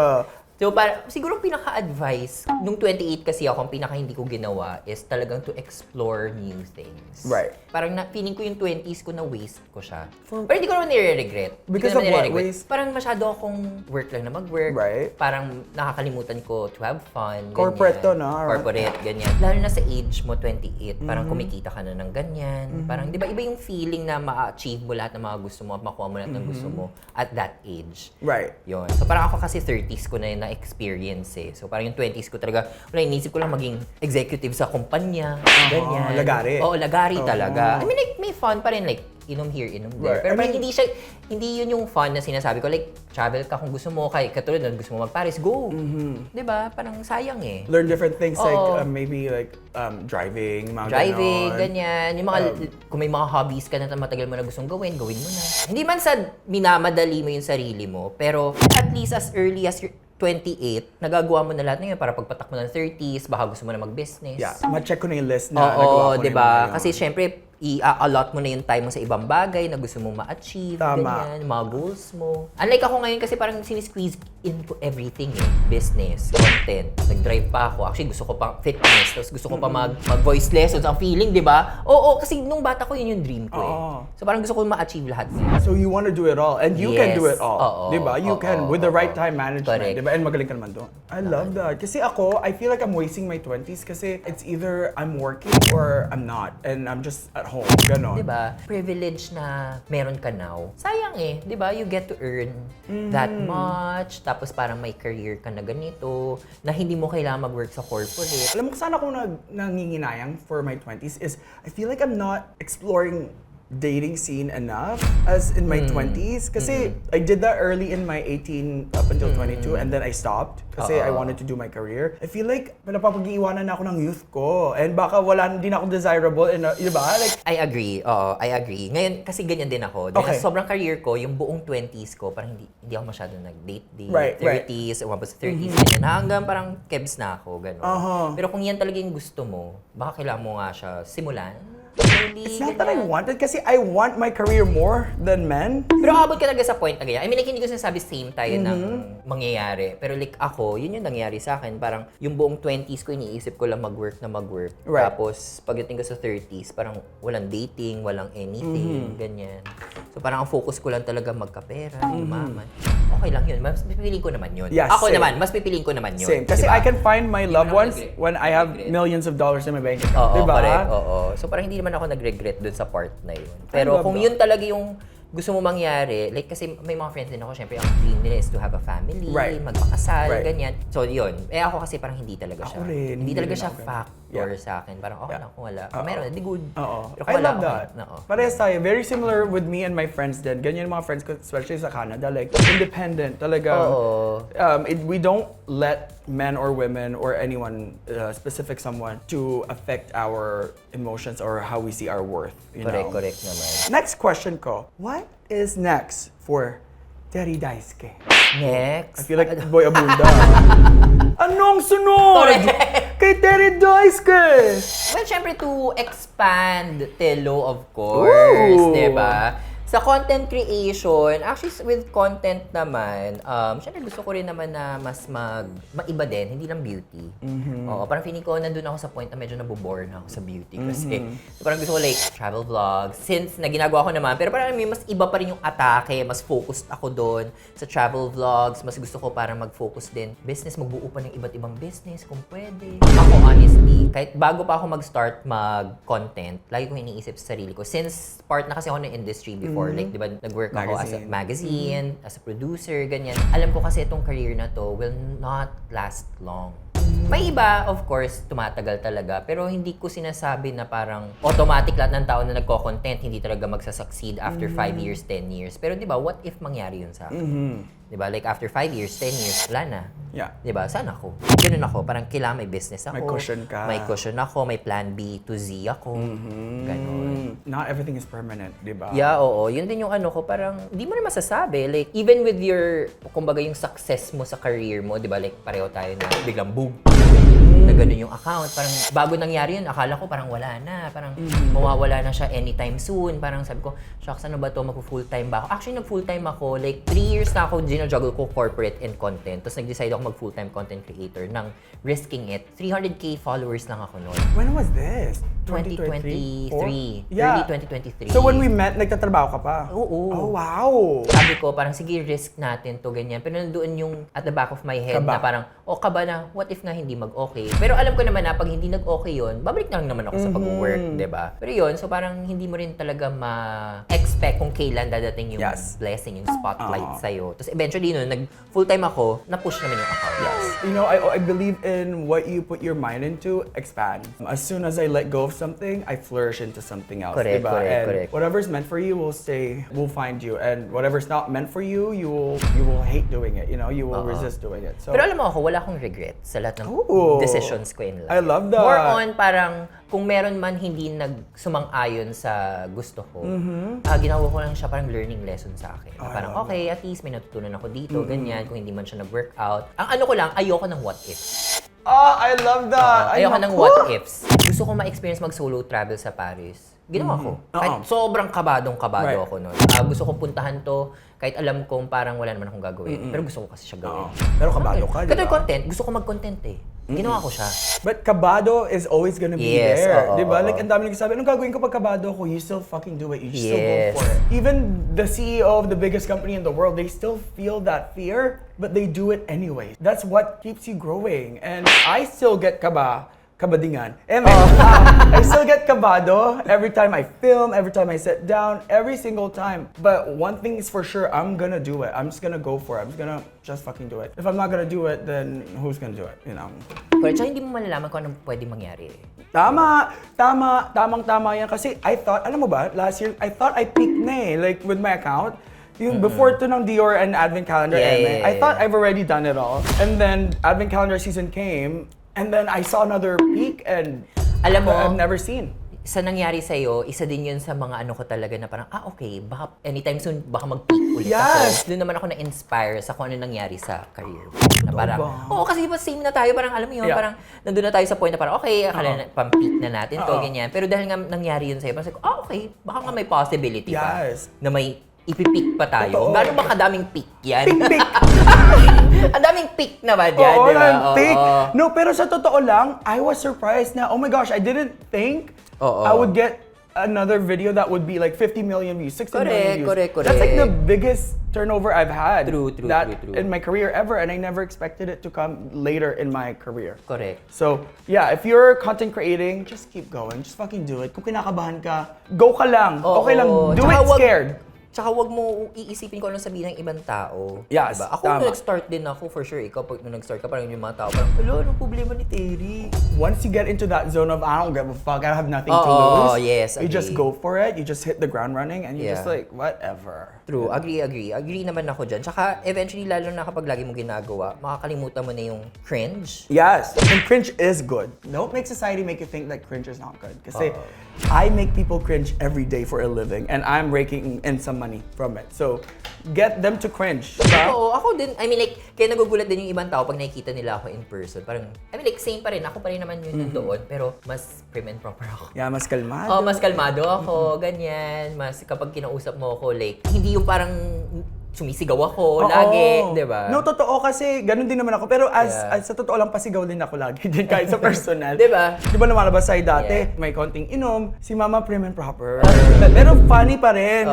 So, siguro pinaka-advice, nung 28 kasi ako, ang pinaka hindi ko ginawa is talagang to explore new things. Right. Parang feeling ko yung 20s ko na waste ko siya. Pero hindi ko naman nire-regret. Hindi Because ko naman of what? nire-regret. Waste? Parang masyado akong work lang na mag-work. Right. Parang nakakalimutan ko to have fun. Corporate ganyan. to, no? Corporate, ganyan. Lalo na sa age mo, 28, parang kumikita ka na ng ganyan. Parang, di ba, iba yung feeling na ma-achieve mo lahat ng mga gusto mo at makuha mo lahat ng gusto mo at that age. Right. Yun. So parang ako kasi 30s ko na yun na-experience eh. So parang yung 20s ko talaga, wala, inisip ko lang maging executive sa kumpanya, ganyan. lagari. Oo, lagari talaga. I mean, like, may fun pa rin, like, inom here, inom there. Right. Pero I parang mean- hindi yun yung fun na sinasabi ko. Like, travel ka kung gusto mo, katulad na gusto mo mag-Paris, go. Di ba? Parang sayang eh. Learn different things like Oo. maybe like driving, mga Driving, ganon. ganyan. Yung mga, kung may mga hobbies ka na matagal mo na gustong gawin, gawin mo na. Hindi man sa minamadali mo yung sarili mo, pero at least as early as 28, nagagawa mo na lahat na yun para pagpatak mo ng 30s, baka gusto mo na mag-business. Yeah, ma-check ko na yung list na Oo, nagawa ko na di yung mga ba? yun. Kasi syempre, i-allot mo na yung time mo sa ibang bagay na gusto mong ma-achieve, Tama. ganyan, yung mga goals mo. Unlike ako ngayon kasi parang sinisqueeze into everything eh. Business, content, nag-drive pa ako. Actually, gusto ko pang fitness, tapos gusto ko pa mag-voice lessons. Ang feeling, di ba? Oo, kasi nung bata ko, yun yung dream ko eh. Oo. So parang gusto ko ma-achieve lahat. So you want to do it all, and you can do it Yes. all, Oo. di ba? You Oo. can with the right time management, Correct. di ba? And magaling ka naman doon. I love that. Kasi ako, I feel like I'm wasting my 20s kasi it's either I'm working or I'm not, and I'm just at home, ganon. Di ba? Privilege na meron ka now. Sayang eh, di ba? You get to earn that much, tapos parang may career ka na ganito, na hindi mo kailangan mag-work sa corporate. Alam mo kung saan ako nanginginayang for my 20s is I feel like I'm not exploring dating scene enough as in my 20s. Kasi I did that early in my 18 up until 22 and then I stopped kasi I wanted to do my career. I feel like napapag-iiwanan na ako ng youth ko and baka hindi na ako desirable, di ba? Like, I agree. Oo, I agree. Ngayon, kasi ganyan din ako. Dahil Okay. sa sobrang career ko, yung buong 20s ko, parang hindi ako masyado nag-date. Right, right. 30s, umabot sa 30s, ganyan. Hanggang parang kebs na ako, gano'n. Uh-huh. Pero kung yan talaga yung gusto mo, baka kailangan mo nga siya simulan. Slowly, it's not that I ganyan. wanted kasi I want my career more than men. Pero abot ka talaga sa point na ganyan. I mean, like, hindi ko sinasabi same tayo ng mangyayari. Pero like ako, yun yung nangyari sa akin. Parang yung buong 20s ko, iniisip ko lang mag-work na mag-work. Right. Tapos, pagdating ko sa 30s, parang walang dating, walang anything, ganyan. So parang ang focus ko lang talaga magkapera, yumaman. Okay lang yun. Mas pipiliin ko naman yun. Yes, Ako same. naman, mas pipiliin ko naman yun. Same. Kasi Diba? I can find my loved ako ones nag-regret. when I have Regret. millions of dollars in my bank account. Oo, Diba? correct. Oo. So parang hindi naman ako nag-regret dun sa part na yun. Pero love kung that. yun talaga yung gusto mo mangyari, like kasi may mga friends din ako, syempre ang dream nila is to have a family, Right. magpakasal, Right. ganyan. So yun. Eh ako kasi parang hindi talaga siya. Ako rin, Hindi hindi talaga rin siya ako ganun. factor Yeah. sa akin. Parang okay Yeah. lang kung wala. Kung meron, di good. Oo. Pero I kung wala, love okay. that. Oo. Parehas tayo. Very similar with me and my friends din. Ganyan yung mga friends ko, especially sa Canada. Like, independent. Talaga. Oo. We don't let men or women or anyone, specific someone, to affect our emotions or how we see our worth. You know? Correct naman. Next question ko. What is next for Terry Daisuke? Next. I feel like Boy Abunda. Anong sunod? Kay Terry Daisuke! Well, syempre to expand Telo, of course, Ooh. diba? Sa content creation, actually with content naman, syempre gusto ko rin naman na mas maiba din, hindi lang beauty. Oo, parang feeling ko nandun ako sa point na medyo nabobore na ako sa beauty kasi so parang gusto ko like travel vlogs, since na ginagawa ko naman, pero parang may mas iba pa rin yung atake, mas focused ako doon sa travel vlogs, mas gusto ko parang mag-focus din business, magbuo pa ng iba't ibang business kung pwede. Ako honestly, kahit bago pa ako mag-start mag-content, lagi kong iniisip sa sarili ko, since part na kasi ako ng industry before, like, di ba, nag-work ako as a magazine, as a producer, ganyan. Alam ko kasi itong career na to will not last long. May iba, of course, tumatagal talaga, pero hindi ko sinasabi na parang automatic lahat ng tao na nagko-content, hindi talaga magsasucceed after 5 years, 10 years. Pero di ba, what if mangyari yun sa akin? Di ba, like after 5 years, 10 years, wala na. Yeah. Di ba, saan ako? Ganun ako, parang kailangan may business ako. May cushion ka. May cushion ako, may plan B to Z ako. Ganun. Not everything is permanent, di ba? Yeah, oo. Yun din yung ano ko, parang hindi mo rin masasabi. Like, even with your, kumbaga yung success mo sa career mo, di ba, like pareho tayo na biglang boom. Na ganun yung account. Parang bago nangyari yun, akala ko parang wala na. Parang mawawala na siya anytime soon. Parang sabi ko, shucks, ano ba to? Mag-full-time ba ako? Actually, nag-full-time ako. Like, 3 years na ako ginajuggle ko corporate and content. Tapos nag-decide ako mag-full-time content creator nang risking it. 300k followers lang ako noon. When was this? 2023. Yeah. Early 2023. So when we met, nagtatrabaho ka pa? Oo. Oh, wow! Sabi ko, parang sige, risk natin to, ganyan. Pero nandoon yung at the back of my head Kaba. na parang, kaba na, what if nga hindi mag-okay? Pero alam ko naman na pag hindi nag-okay yun, babalik na lang naman ako sa pag-work, di ba? Pero yun, so parang hindi mo rin talaga ma-expect kung kailan dadating yung Yes. blessing, yung spotlight sa'yo. Tapos eventually, no, nag-full-time ako, na-push naman yung account. You know, I believe in what you put your mind into, expand. As soon as I let go of something, I flourish into something else. Correct, diba? correct, And correct. whatever's meant for you will find you. And whatever's not meant for you, you will hate doing it. You know, you will resist doing it. So Pero alam mo ako, wala akong regret sa lahat ng Ooh. decisions ko in life. I love that. More on parang kung meron man hindi nagsumang-ayon sa gusto ko, ginawa ko lang siya parang learning lesson sa akin. Na I parang love okay, at least may natutunan ako dito, ganyan, kung hindi man siya nag-work out. Ang ano ko lang, ayoko ng what if. I love that. Ay, Ayoko ng naku. what ifs. Gusto ko ma-experience mag-solo travel sa Paris. Ginawa ko. Kahit sobrang kabado Right. ako nun. Gusto kong puntahan to, kahit alam kong parang wala naman akong gagawin. Pero gusto ko kasi siya gawin. Pero kabado ka, di Kasi ba? content, gusto ko mag-content eh. Ginawa ko siya. But kabado is always gonna be Yes, there. oo, Di ba? oo. Like, ang dami nagsasabi, anong gagawin ko pag kabado ako? You still fucking do it. You still Yes. go for it. Even the CEO of the biggest company in the world, they still feel that fear, but they do it anyway. That's what keeps you growing. And I still get kabadingan. I still get kabado every time I film, every time I sit down, every single time. But one thing is for sure, I'm gonna do it. I'm just gonna go for it. I'm just gonna just fucking do it. If I'm not gonna do it, then who's gonna do it? You know? Pero tsaka hindi mo malalaman kung anong pwede mangyari. Tamang-tama yan. Kasi I thought, alam mo ba, last year, I thought I peaked na eh, like with my account. Yung before to ng Dior and Advent Calendar, Yeah. I thought I've already done it all. And then Advent Calendar season came, and then I saw another peak and Alam mo, I've never seen. Sa nangyari sa'yo, isa din yun sa mga ano ko talaga na parang, okay, baka anytime soon, baka mag-peak ulit Yes! ako. Doon naman ako na-inspire sa kung ano nangyari sa career. Na Totoo parang, ba? oo, kasi diba same na tayo, parang alam mo yun, Yeah. parang nandun na tayo sa point na parang, okay, akala na, pang-peak na natin to, Oo. ganyan. Pero dahil nga nangyari yun sa'yo, parang sabi ko, okay, baka nga may possibility pa Yes. na may ipipeak pa tayo. Totoo. Gano'n ba kadaming peak yan? Peak! Ang daming peak naman yan, Oo, di ba? ang peak. Oo. No, pero sa totoo lang, I was surprised na, oh my gosh, I didn't think Oo. I would get another video that would be like 50 million views, 60 million views. Correct. That's like the biggest turnover I've had True. in my career ever, and I never expected it to come later in my career. Correct. So, yeah, if you're content creating, just keep going. Just fucking do it. Kung kinakabahan ka, go ka lang. Okay lang. Do Tsaka it scared. Tsaka wag mo iisipin ko anong sabihin ng ibang tao. Yes, Diba? Ako tama. nung nag-start din ako, for sure, ikaw pag nung nag-start ka, parang yung mga tao, parang, anong problema ni Terry? Once you get into that zone of, I don't give a fuck, I have nothing to Oo, lose. yes, You just agree. go for it. You just hit the ground running, and you just Yeah. like, whatever. True, agree. Agree naman ako dyan. Tsaka, eventually, lalo na kapag lagi mo ginagawa, makakalimutan mo na yung cringe. Yes, and cringe is good. Don't make society make you think that cringe is not good. Kasi I make people cringe every day for a living, and I'm raking in some money from it. So get them to cringe. Diba? Oo, ako din. I mean, like, kaya nagugulat din yung ibang tao pag nakikita nila ako in person. Parang, I mean, like, same pa rin. Ako pa rin naman yun doon, pero mas prim and proper ako. Yeah, mas kalmado. Oh, mas kalmado ako, ganyan. Mas kapag kinausap mo ako, like, hindi yung parang sumisigaw ako Oo. lagi, di ba? No, totoo kasi ganun din naman ako. Pero Yeah. as sa totoo lang, pasigaw din ako lagi din kahit sa personal. Di ba? Di ba lumalabas tayo dati, Yeah. may konting inom, si mama prim and proper. Pero funny pa rin,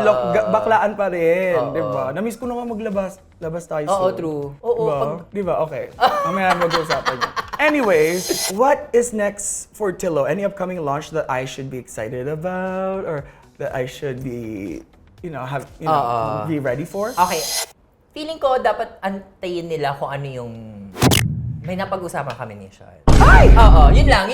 baklaan pa rin, Oo. di ba? Na-miss ko na nga labas tayo Oo, soon. true. Oo, Diba? pag- Di ba? Okay. Mamaya mag-uusapan yun. Anyways, what is next for Tillo? Any upcoming launch that I should be excited about or that I should be, be ready for? Okay. Feeling ko dapat antayin nila kung ano yung may napag-usapan kami ni Sean. Ay! Oo, yun lang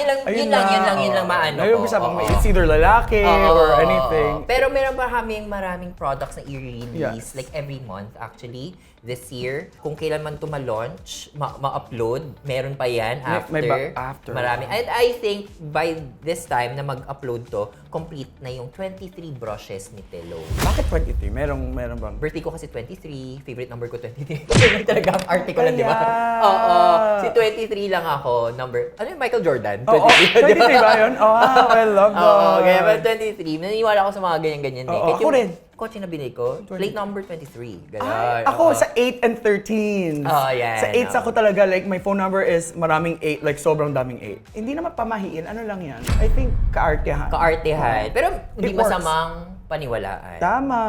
maano Ayun, ko. usapan Oo. mo, it's either lalaki Oo, or oo, anything. oo. Pero meron pa kaming maraming products na i-release, Yes. like every month actually. This year, kung kailan man ito ma-launch, ma-upload, meron pa yan after. Marami. And I think by this time na mag-upload to, complete na yung 23 brushes ni Tillo. Bakit 23? Meron bang? Birthday ko kasi 23, favorite number ko 23. Yun talaga ang arte ko lang, di ba? Kaya. Oo. Si 23 lang ako, number, ano yung Michael Jordan? Oo, 23 ba yun? Oh, I love that. Oo, kaya ba 23? Naniniwala ako sa mga ganyan-ganyan eh. Oo, Kahit ako yung rin. Kotse na binili ko, plate number 23. Ganun. Ay, ako sa 8 and 13. Oh, yan. Sa 8 ako talaga, like, my phone number is maraming 8, like, sobrang daming 8. Hindi naman pamahiin, ano lang yan? I think, kaartehan. Kaartehan. Pero hindi It works. masamang paniwalaan. Tama.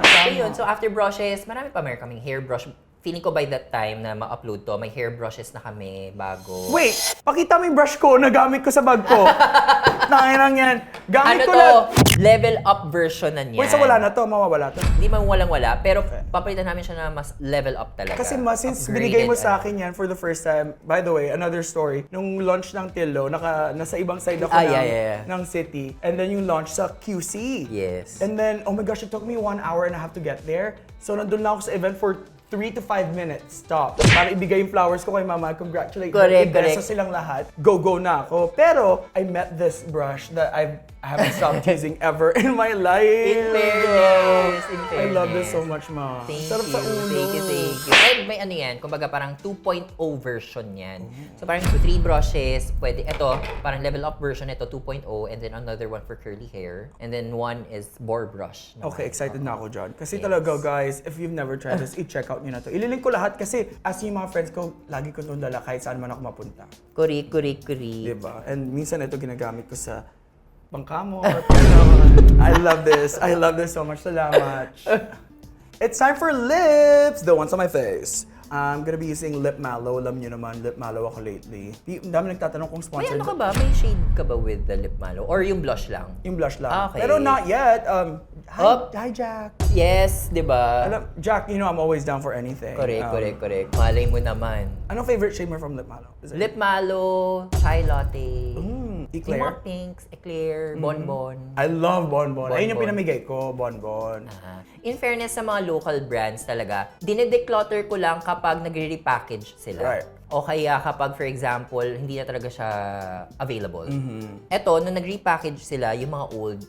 So yun, so after brushes, marami pa meron kaming hairbrush. Feeling ko by that time na ma-upload to, may hairbrushes na kami bago. Wait, pakita mo yung brush ko na gamit ko sa bag ko. Tanginang yan. Gamit Ano ko to? lang. Level up version na niyan. Wait, so wala na to? Mawawala to? Hindi man walang-wala, pero papalitan namin siya na mas level up talaga. Kasi since Upgraded, binigay mo sa akin yan for the first time, by the way, another story, nung launch ng Tillo, nasa ibang side ako ng city, and then yung launch sa QC. Yes. And then, oh my gosh, it took me 1 hour and a half to get there. So nandun na ako sa event for 3 to 5 minutes, stop. Para ibigay yung flowers ko kay mama, congratulate Correct, Ibeso correct. silang lahat. Go na ako. Pero, I met this brush that I haven't stopped using ever in my life. In fairness, in I love this fairness. so much, ma. Thank Sarap you, sa ulo. thank you. And may ano yan, kumbaga parang 2.0 version yan. So parang 3 brushes, pwede, ito, parang level up version, ito 2.0, and then another one for curly hair. And then one is bore brush. Okay, excited na ako dyan. Kasi Yes. talaga, guys, if you've never tried this, i-check out nyo na to. Ililink ko lahat kasi as yung mga friends ko, lagi ko itong dala kahit saan man ako mapunta. Kuri. Diba? And minsan ito ginagamit ko sa bangkamo or piano. I love this. I love this so much. Salamat. It's time for lips! The ones on my face. I'm gonna be using Lip Mallow. Alam nyo naman, Lip Mallow ako lately. Ang dami nagtatanong kung May sponsored. ano ka ba? May shade ka ba with the lip malo? Or yung blush lang? Yung blush lang. Okay. Pero not yet. Hi, Jack. Yes, di ba? Jack, you know I'm always down for anything. Correct. Malay mo naman. Anong favorite shade mo from Lip Mallow? Is it- Lip malo, chai latte. Yung Eclair? mga pinks, eclair, bonbon. I love Bonbon. Ayun yung Bonbon. pinamigay ko, Bonbon. In fairness sa mga local brands talaga, dinedeclutter ko lang kapag nagre-repackage sila. Right. O kaya kapag, for example, hindi na talaga siya available. Eto, nung nag-repackage sila, yung mga old,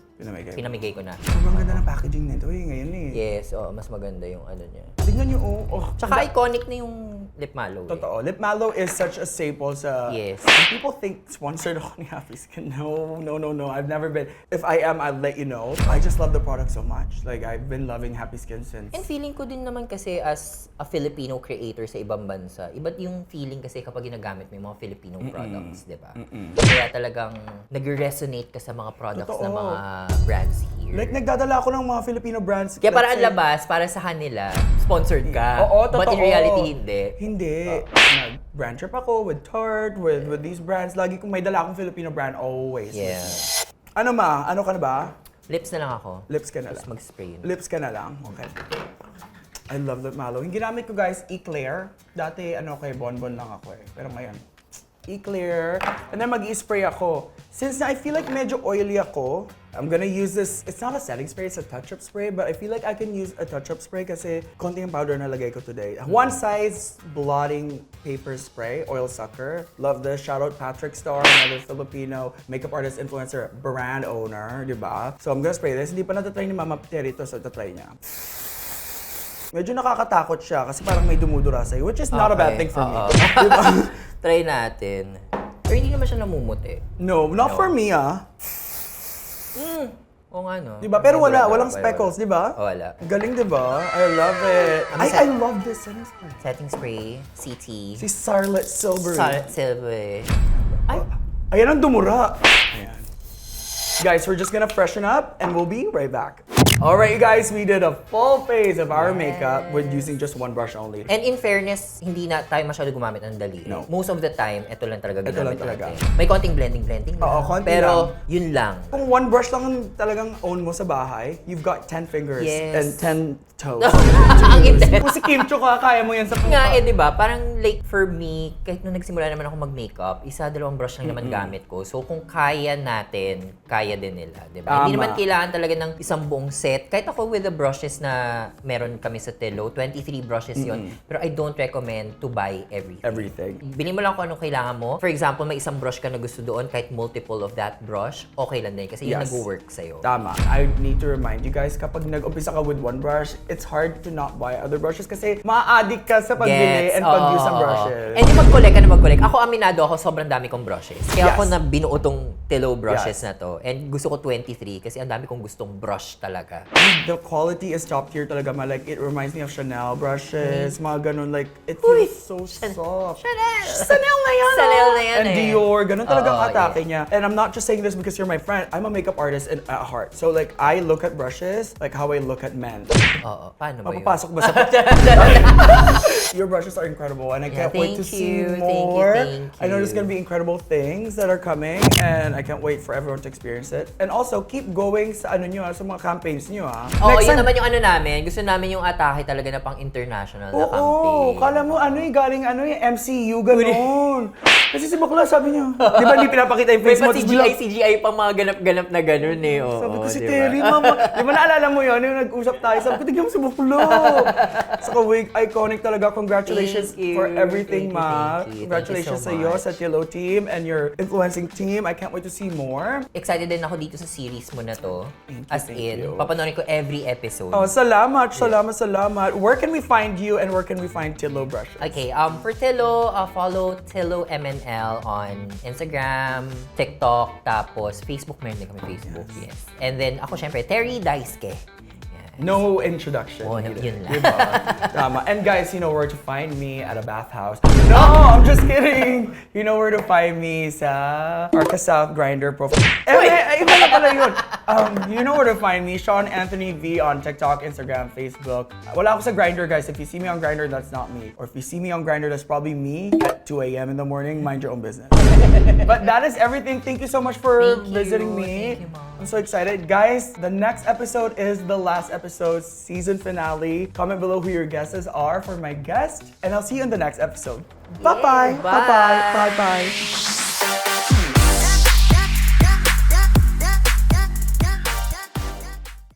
pinamigay ko na. Sobrang ganda ng packaging nito ngayon eh. Yes, mas maganda yung ano niya. Tignan nyo, oh. Tsaka iconic na yung lip malo. Totoo. Lip Mallow is such a staple sa... Yes. When people think sponsored ako ni Happy Skin. No. I've never been. If I am, I'll let you know. I just love the product so much. Like, I've been loving Happy Skin since... And feeling ko din naman kasi as a Filipino creator sa ibang bansa, iba't yung feeling kasi kapag ginagamit mo yung mga Filipino products, di ba? Kaya talagang nag-resonate ka sa mga products Totoo. ng mga brands here. Like, nagdadala ako ng mga Filipino brands. Kaya para let's ang say- labas, para sa kanila, sponsored ka. Oo, totoo. But in reality, hindi. Hindi. Nag-brand trip ako with Tarte, with these brands. Lagi kung may dala akong Filipino brand, always. Yeah. Ano ma? Ano ka na ba? Lips na lang ako. Lips ka na Tapos lang. mag-spray. Lips ka na lang. Okay. I love Lip Mallow. Yung ginamit ko, guys, Eclair. Dati, kay Bonbon lang ako eh. Pero ngayon, Eclair. And then mag-i-spray ako. Since I feel like medyo oily ako, I'm gonna use this. It's not a setting spray, it's a touch-up spray. But I feel like I can use a touch-up spray kasi konti yung powder na lagay ko today. One size blotting paper spray, oil sucker. Love this. Shout out Patrick Starr, another Filipino makeup artist, influencer, brand owner, di ba? So I'm gonna spray this. Hindi pa natatry ni Mama Terito, so tatry niya. Medyo nakakatakot siya kasi parang may dumudura sa'yo, which is not a bad thing for me. Diba? Try natin. Pero hindi naman siya namumuti. No, not for me Oo nga no. Diba? Pero walang speckles, diba? Wala. Galing, diba? I love it. I love this setting spray. Setting spray, CT. Si Starlet Silvery. Silver. Ay, Ayan ang dumura. Ayan. Guys, we're just gonna freshen up and we'll be right back. Alright, you guys, we did a full phase of our makeup with using just one brush only. and in fairness, hindi na tayo masyado gumamit ng daliri. No. Most of the time, ito lang talaga Ito lang ginamit talaga. natin. May konting blending lang. Oo, konti Pero, lang. yun lang. Kung one brush lang ang talagang own mo sa bahay, you've got 10 fingers Yes. and 10 toes. Ang intense. Kung si Kim Cho ka, kaya mo yan sa Nga di ba? Parang like for me, kahit nung nagsimula naman ako mag-makeup, dalawang brush lang naman gamit ko. So kung kaya natin, kaya din nila, di ba? Hindi Tama. naman kailangan talaga ng isang buong set. Kahit ako with the brushes na meron kami sa Tello, 23 brushes yon. Pero I don't recommend to buy everything. Everything. Bili mo lang kung anong kailangan mo. For example, may isang brush ka na gusto doon, kahit multiple of that brush, okay lang din kasi yun Yes. nag-work sa'yo. Tama. I need to remind you guys, kapag nag-umpisa ka with one brush, it's hard to not buy other brushes kasi ma-addict ka sa pagbili and pag-use ng oo. brushes. And yung mag-collect ka na mag-collect. Ako, aminado ako, sobrang dami kong brushes. Kaya Yes. ako na binuo tong Tello brushes Yes. na to. And gusto ko 23 kasi ang dami kong gustong brush talaga. talaga. The quality is top tier talaga, ma. Like, it reminds me of Chanel brushes, mga ganun. Like, it feels so soft. Chanel na yan! Chanel na yan And eh. Dior, ganun talaga ang Oo, atake niya. And I'm not just saying this because you're my friend. I'm a makeup artist at heart. So, like, I look at brushes like how I look at men. Oo, paano ba yun? Mapapasok ba sa... Your brushes are incredible and I can't wait to thank see you, more. thank I know there's you. gonna be incredible things that are coming and I can't wait for everyone to experience it. And also, keep going sa ano nyo, sa mga campaigns nyo, ha? Oo, Next yun time- naman yung ano namin. Gusto namin yung atake talaga na pang international na campaign. Oo, kala mo ano galing MCU, gano'n. Kasi si Bakla sabi niya, di ba hindi pinapakita yung May face mo? pa tapos CGI, bilang- CGI pang mga ganap-ganap na ganun eh. Oo, Sabi ko si diba? Terry, mama. Di ba naalala mo yun? Yung nag-usap tayo, sabi ko, tignan mo si Bakla. Saka wig, iconic talaga. Congratulations Thank you. for everything, Thank you, ma. thank you. Congratulations Thank sa you iyo, so sa Tilo team, and your influencing team. I can't wait to see more. Excited din ako dito sa series mo na to. As thank in, you. papanoorin ko every episode. Oh, salamat. Where can we find you and where can we find Tilo Brushes? Okay, for Tilo, follow Tilo MNL on Instagram, TikTok, tapos Facebook, meron din kami Facebook, yes. And then ako syempre, Terry Daisuke. Yan. No introduction. Oh, needed. yun lang. Diba? Tama. And guys, you know where to find me at a bathhouse. No, I'm just kidding. You know where to find me sa Arca South Grinder profile. Iba na pala yun. You know where to find me, Sean Anthony V on TikTok, Instagram, Facebook. Wala ako sa Grinder, guys. If you see me on Grinder, that's not me. Or if you see me on Grinder, that's probably me at 2 a.m. in the morning. Mind your own business. But that is everything. Thank you so much for Thank you. visiting me. Thank you, Mom. I'm so excited. Guys, the next episode is the last episode, season finale. Comment below who your guesses are for my guest, and I'll see you in the next episode. Bye-bye. Bye. Bye-bye. Bye-bye.